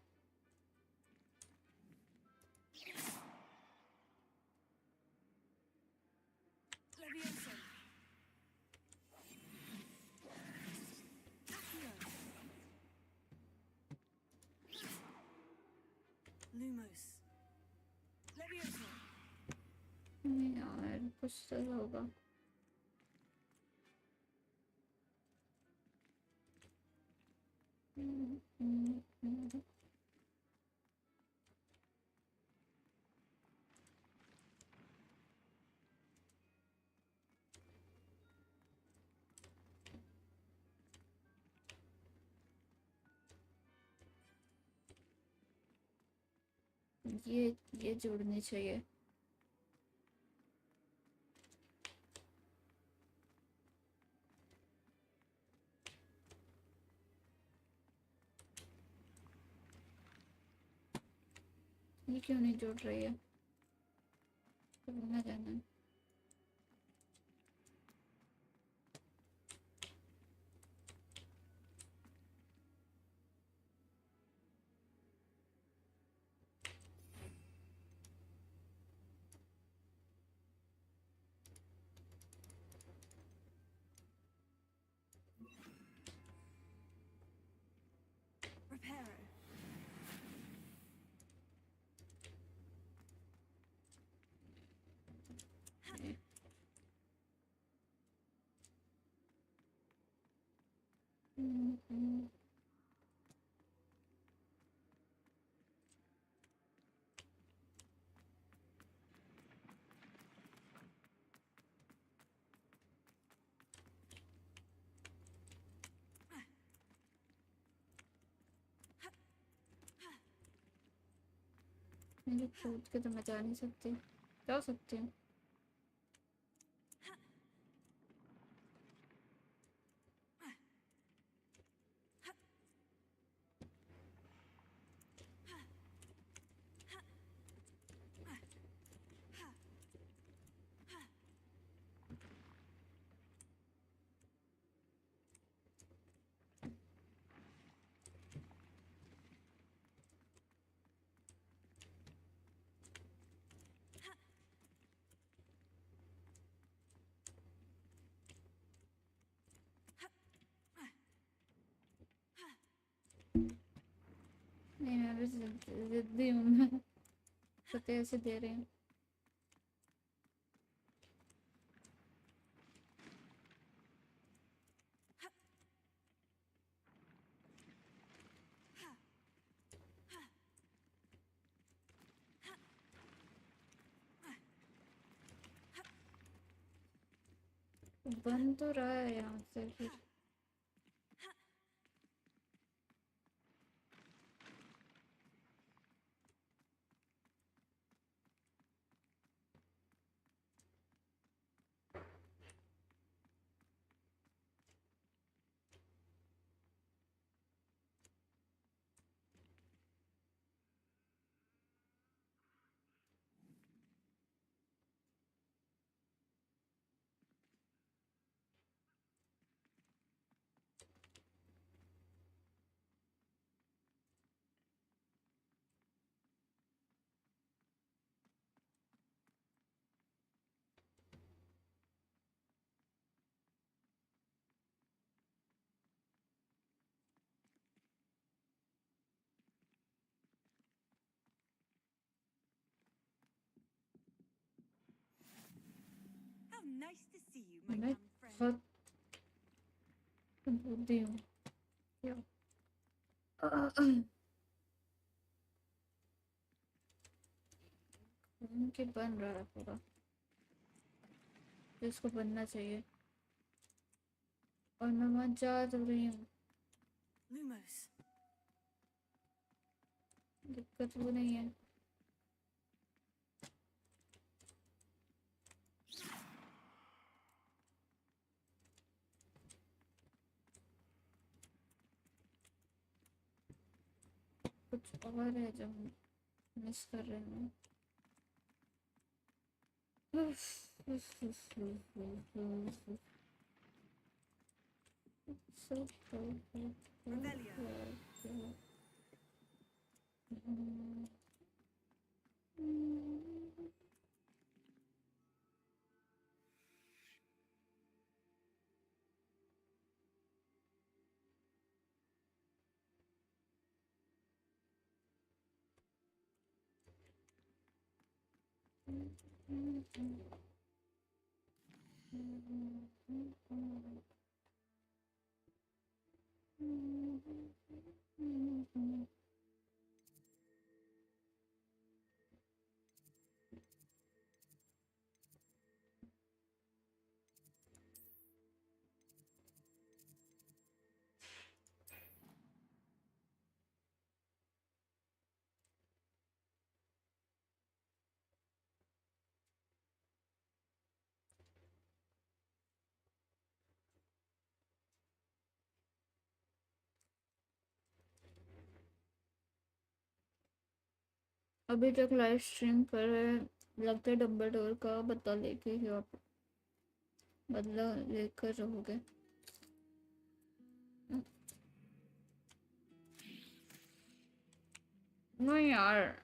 Lumos. Leviosa. नहीं यार, कुछ तो होगा। ये जोड़नी चाहिए। ये क्यों नहीं जुड़ रही है? तो ना जाना। Reparo. मेरे कूद के तो मैं जा नहीं सकती। जा सकती हूँ। नहीं मैं भी जिद्दी हूँ मैं। तो कैसे दे रही हूँ? बन तो रहा है यहाँ से फिर। How nice to see you, my मैं young friend. बहुत बुद्धि हूँ। क्या? के बन रहा है पूरा, जिसको बनना चाहिए, और मैं मत जा तो रही हूँ। Lumos. दिक्कत वो नहीं है। कुछ और है जो मिस कर रहे हैं। अभी तक लाइव स्ट्रीम कर रहे हैं, लगता है डबल डोर का बदला लेके ही आप बदला लेकर रहोगे। नहीं यार,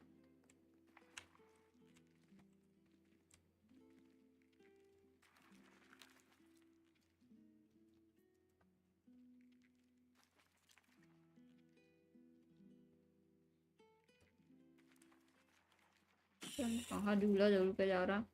कहाँ झूला झूल के जा रहा।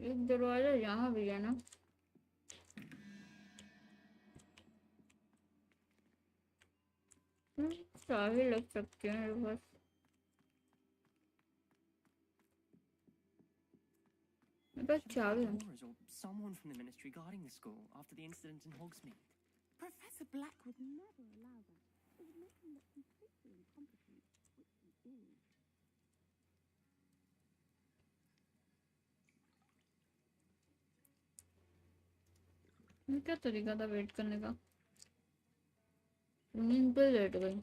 एक दरवाजा यहाँ भी है ना। चाबी लग सकते हैं बस। बस चाबी। Or someone from the ministry guarding the school after the incident in Hogsmeade. Professor Black would never allow that. It would make him look completely incompetent, which he is. क्या तरीका था वेट करने का? नींद पे लेट गई।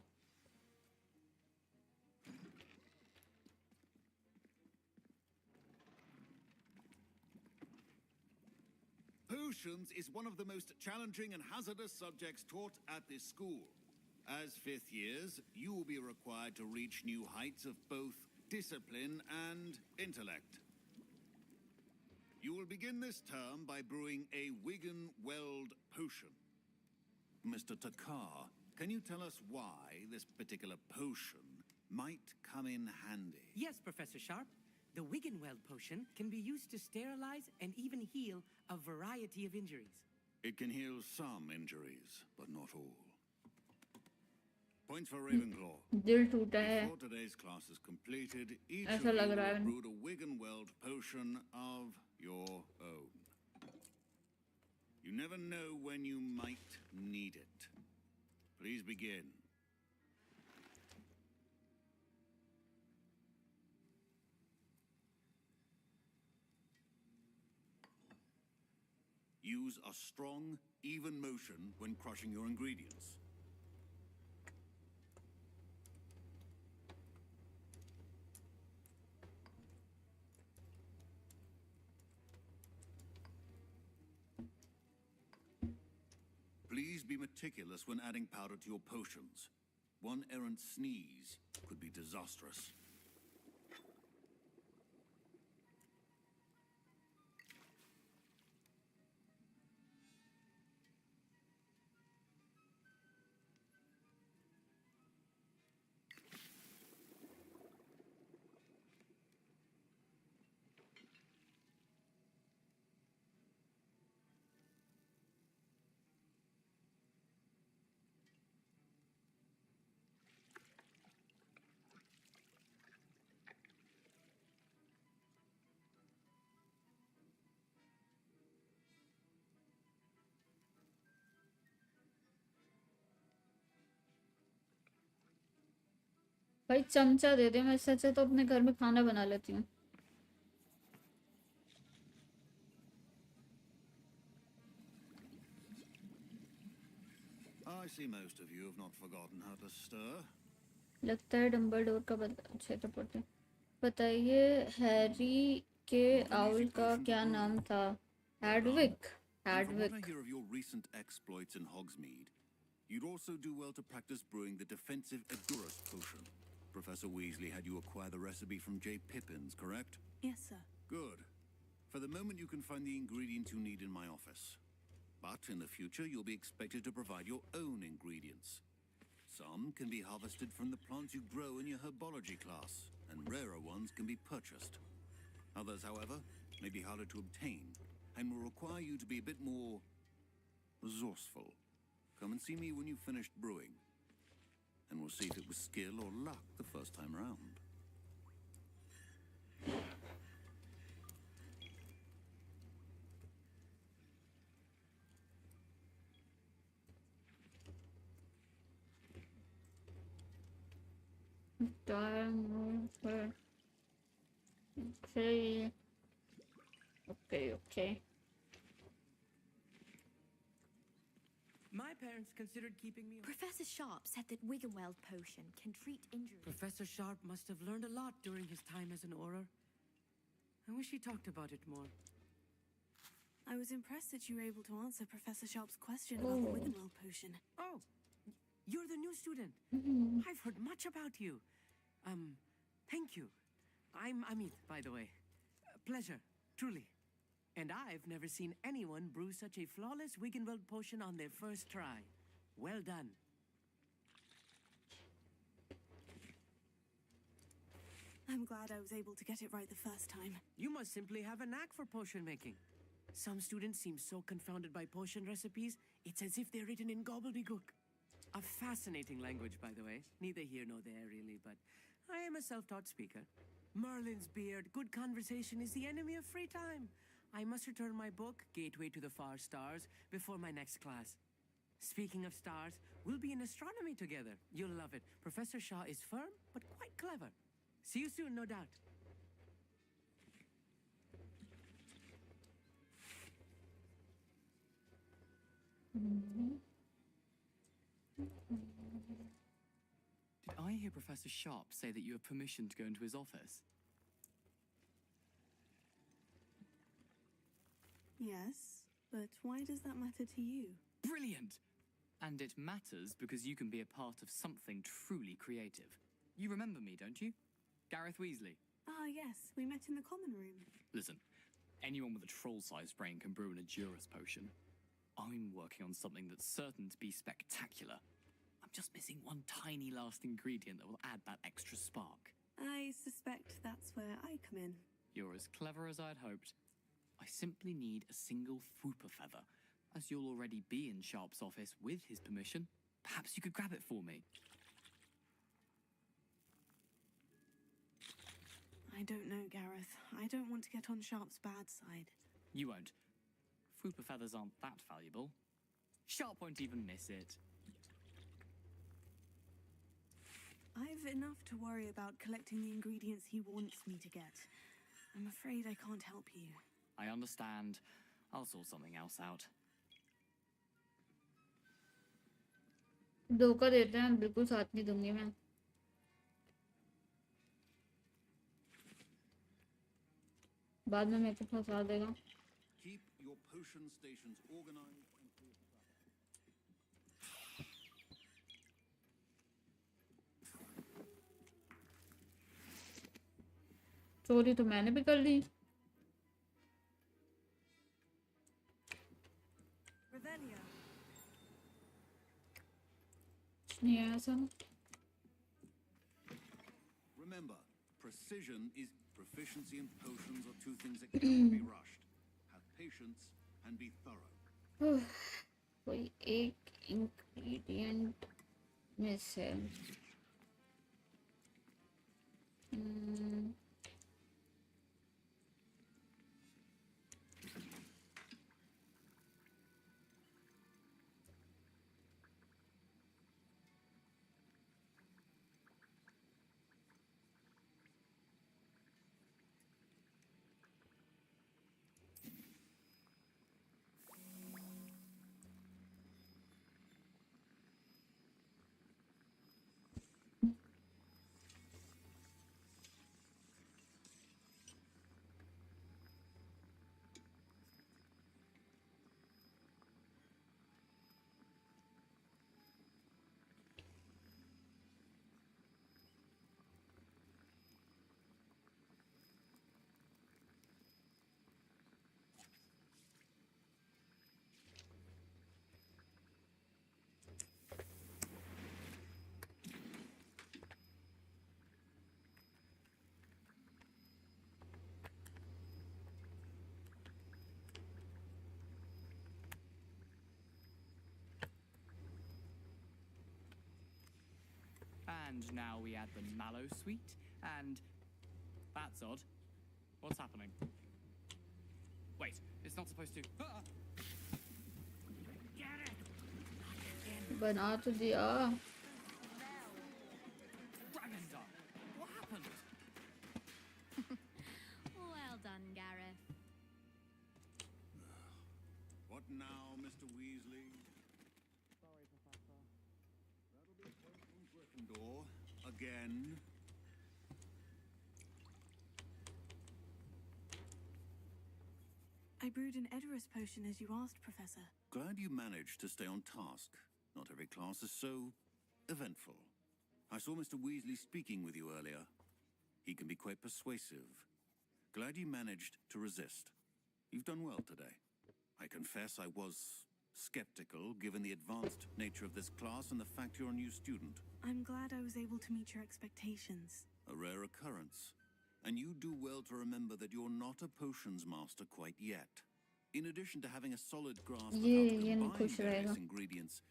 Potions is one of the most challenging and hazardous subjects taught at this school. As fifth years, you will be required to reach new heights of both discipline and intellect. You will begin this term by brewing a Wigan-Weld potion. Mr. Takar, can you tell us why this particular potion might come in handy? Yes, Professor Sharp. The Wigan-Weld potion can be used to sterilize and even heal a variety of injuries. It can heal some injuries, but not all. Points for Ravenclaw. दिल टूटा है। Before today's class is completed, each ऐसा of you लग will रहा have है। brewed a Wigan-Weld potion of your own. You never know when you might need it. Please begin. Use a strong, even motion when crushing your ingredients. Please be meticulous when adding powder to your potions. One errant sneeze could be disastrous. भाई चमचा दे दे, मैं सच तो अपने घर में खाना बना लेती हूँ। I see most of you have not forgotten how to stir. लगता है डम्बलडोर का अच्छे तो पढ़ते। बताइए हैरी के आउल का क्या नाम था? हैडविक। And from what I hear of your recent exploits in Hogsmeade, you'd also do well to practice brewing the defensive Edurus potion. Professor Weasley had you acquire the recipe from J. Pippin's, correct? Yes, sir. Good. For the moment, you can find the ingredients you need in my office. But in the future, you'll be expected to provide your own ingredients. Some can be harvested from the plants you grow in your herbology class, and rarer ones can be purchased. Others, however, may be harder to obtain, and will require you to be a bit more resourceful. Come and see me when you've finished brewing, and we'll see if it was skill or luck the first time round. Okay. My parents considered keeping me. Professor Sharp said that Wiggenweld potion can treat injuries. Professor Sharp must have learned a lot during his time as an Auror. I wish he talked about it more. I was impressed that you were able to answer Professor Sharp's question about the Wiggenweld potion. Oh, you're the new student. I've heard much about you. Thank you. I'm Amit, by the way. Pleasure, truly. And I've never seen anyone brew such a flawless Wiggenweld potion on their first try. Well done. I'm glad I was able to get it right the first time. You must simply have a knack for potion making. Some students seem so confounded by potion recipes, it's as if they're written in gobbledygook. A fascinating language, by the way. Neither here nor there, really, but I am a self-taught speaker. Merlin's beard, good conversation is the enemy of free time. I must return my book, Gateway to the Far Stars, before my next class. Speaking of stars, we'll be in astronomy together. You'll love it. Professor Shah is firm, but quite clever. See you soon, no doubt. Did I hear Professor Sharp say that you have permission to go into his office? Yes, but why does that matter to you? Brilliant! And it matters because you can be a part of something truly creative. You remember me, don't you? Gareth Weasley. Ah, yes, we met in the common room. Listen, anyone with a troll-sized brain can brew an Edurus potion. I'm working on something that's certain to be spectacular. I'm just missing one tiny last ingredient that will add that extra spark. I suspect that's where I come in. You're as clever as I'd hoped. I simply need a single Fwooper feather. As you'll already be in Sharp's office with his permission, perhaps you could grab it for me. I don't know, Gareth. I don't want to get on Sharp's bad side. You won't. Fwooper feathers aren't that valuable. Sharp won't even miss it. I've enough to worry about collecting the ingredients he wants me to get. I'm afraid I can't help you. I understand. I'll sort something else out. धोखा देते हैं, बिल्कुल साथ नहीं दूंगी मैं। बाद में मेरे को फंसा देगा। Keep your potion stations organized and fortified. चोरी तो मैंने भी कर ली। Revelio. नहीं है ऐसा। Remember, precision is proficiency and potions are two things that cannot be rushed. Have patience and be thorough. कोई एक इंग्रेडिएंट मिस है। And now we add the mallow sweet, and that's odd. What's happening? Wait, it's not supposed to. Ah! बना तो दिया। What happened? Well done, Gareth. What now, Mr. Weasley? Sorry, Professor. That'll be point from Gryffindor again. I brewed an Edorus potion as you asked, Professor. Glad you managed to stay on task. Not every class is so eventful. I saw Mr. Weasley speaking with you earlier. He can be quite persuasive. Glad you managed to resist. You've done well today. I confess I was skeptical, given the advanced nature of this class and the fact you're a new student. I'm glad I was able to meet your expectations. A rare occurrence. And you do well to remember that you're not a potions master quite yet. In addition to having a solid grasp of how to combine various ingredients,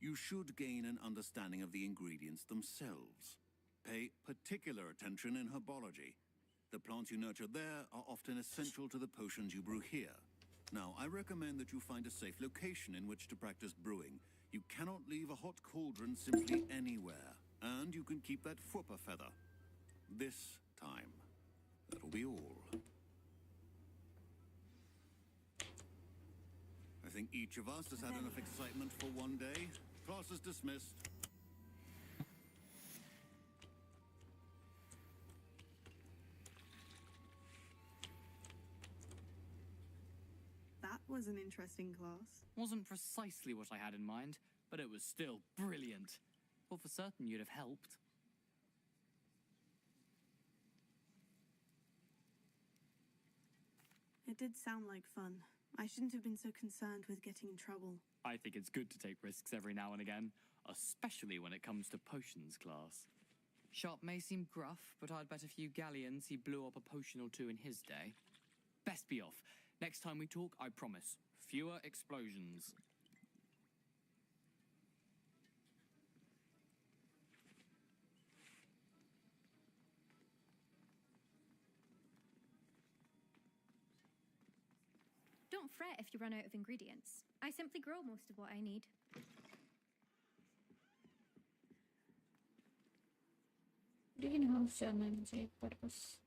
you should gain an understanding of the ingredients themselves. Pay particular attention in herbology. The plants you nurture there are often essential to the potions you brew here. Now, I recommend that you find a safe location in which to practice brewing. You cannot leave a hot cauldron simply anywhere. And you can keep that Fwooper feather. This time. That'll be all. I think each of us has had enough excitement for one day. Class is dismissed. That was an interesting class. Wasn't precisely what I had in mind, but it was still brilliant. Thought for certain you'd have helped. It did sound like fun. I shouldn't have been so concerned with getting in trouble. I think it's good to take risks every now and again, especially when it comes to potions class. Sharp may seem gruff, but I'd bet a few galleons he blew up a potion or two in his day. Best be off. Next time we talk, I promise, fewer explosions. Don't fret if you run out of ingredients. I simply grow most of what I need. Greenhouse जाना है मुझे एक बार बस।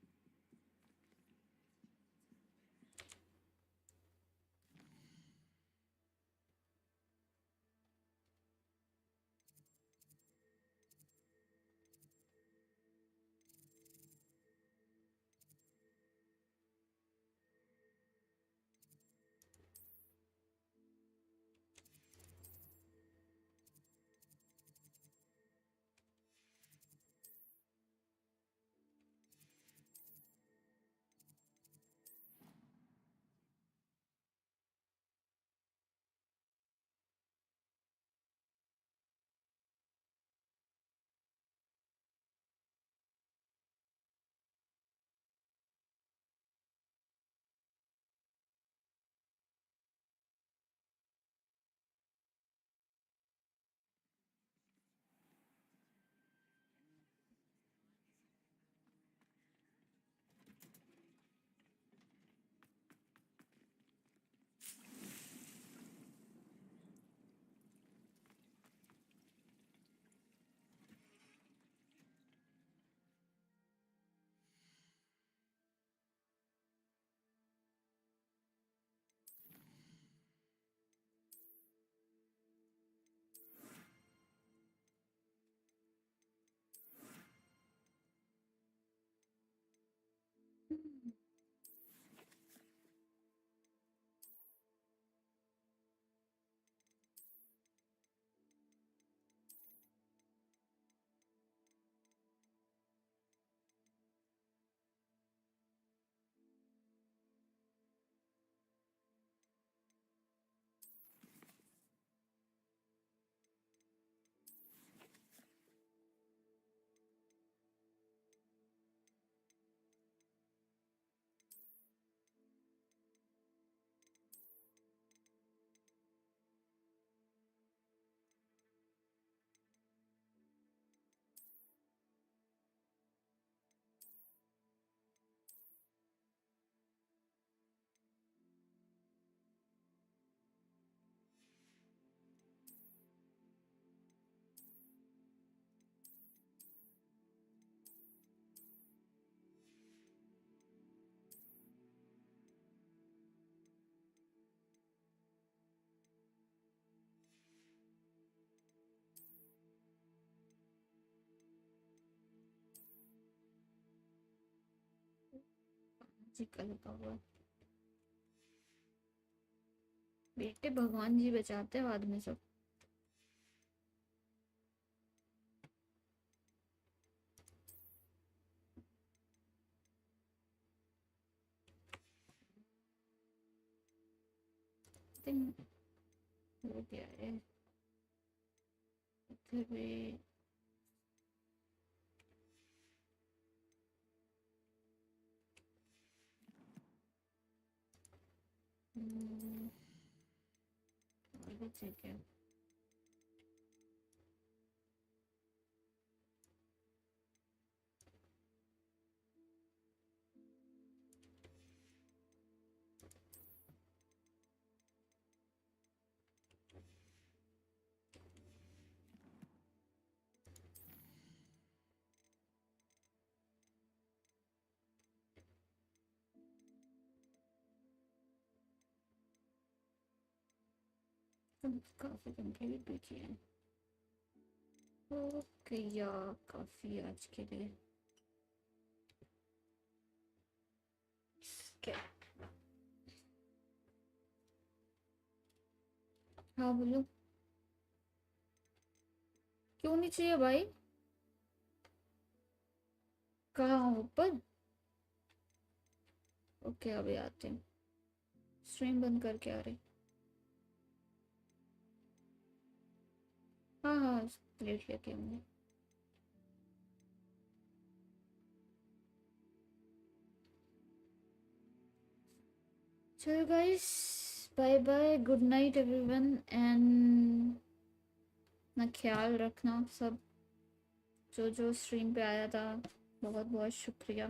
जी कल का हुआ बेटे, भगवान जी बचाते हो आदमी सब। हो गया है इधर भी। और भी ठीक है। काफी कंप्लीट भी किए हैं। ओके यार, काफी आज के लिए। क्या? हाँ बोलो। क्यों नहीं चाहिए भाई? कहाँ ऊपर? ओके अभी आते हैं। स्ट्रीम बंद करके आ रही। हाँ हाँ लेट लेके हमने। चलो guys, bye bye, good night everyone, and ना ख्याल रखना सब। जो स्ट्रीम पे आया था बहुत बहुत शुक्रिया।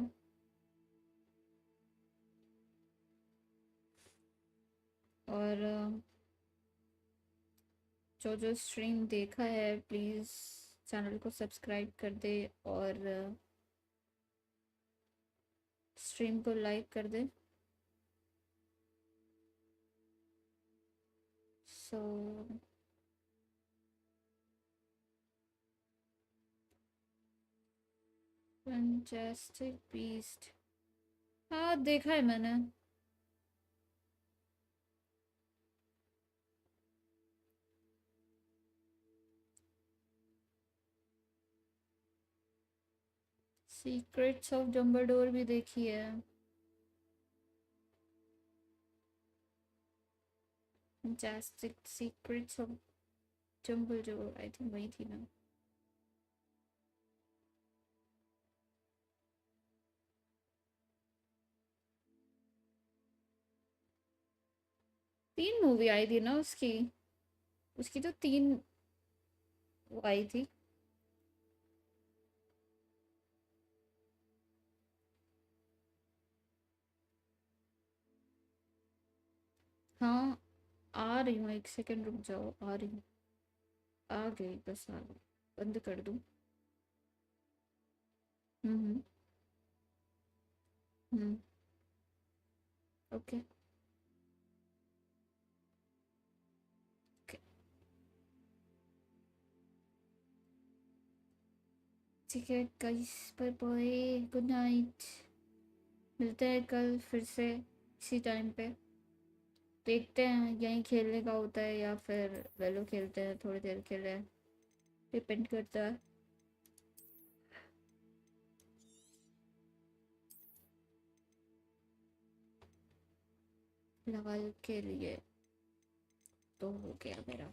और जो स्ट्रीम देखा है प्लीज़ चैनल को सब्सक्राइब कर दे और स्ट्रीम को लाइक कर दे। सो फैंटास्टिक बीस्ट, हाँ देखा है मैंने। सीक्रेट्स ऑफ डम्बलडोर भी देखी है। Fantastic secrets of Dumbledore, I think वही थी ना। तीन मूवी आई थी ना उसकी। उसकी तो तीन वो आई थी। हाँ आ रही हूँ, एक सेकंड रुक जाओ, आ रही हूँ। आ गई, बस आ गई। बंद कर दूँ? Hmm hmm okay. ठीक है guys, bye bye, good night. मिलते हैं कल फिर से इसी टाइम पे। देखते हैं यहीं खेलने का होता है या फिर वेलो खेलते हैं थोड़ी देर के लिए, डिपेंड करता है। लगा के लिए तो हो गया मेरा।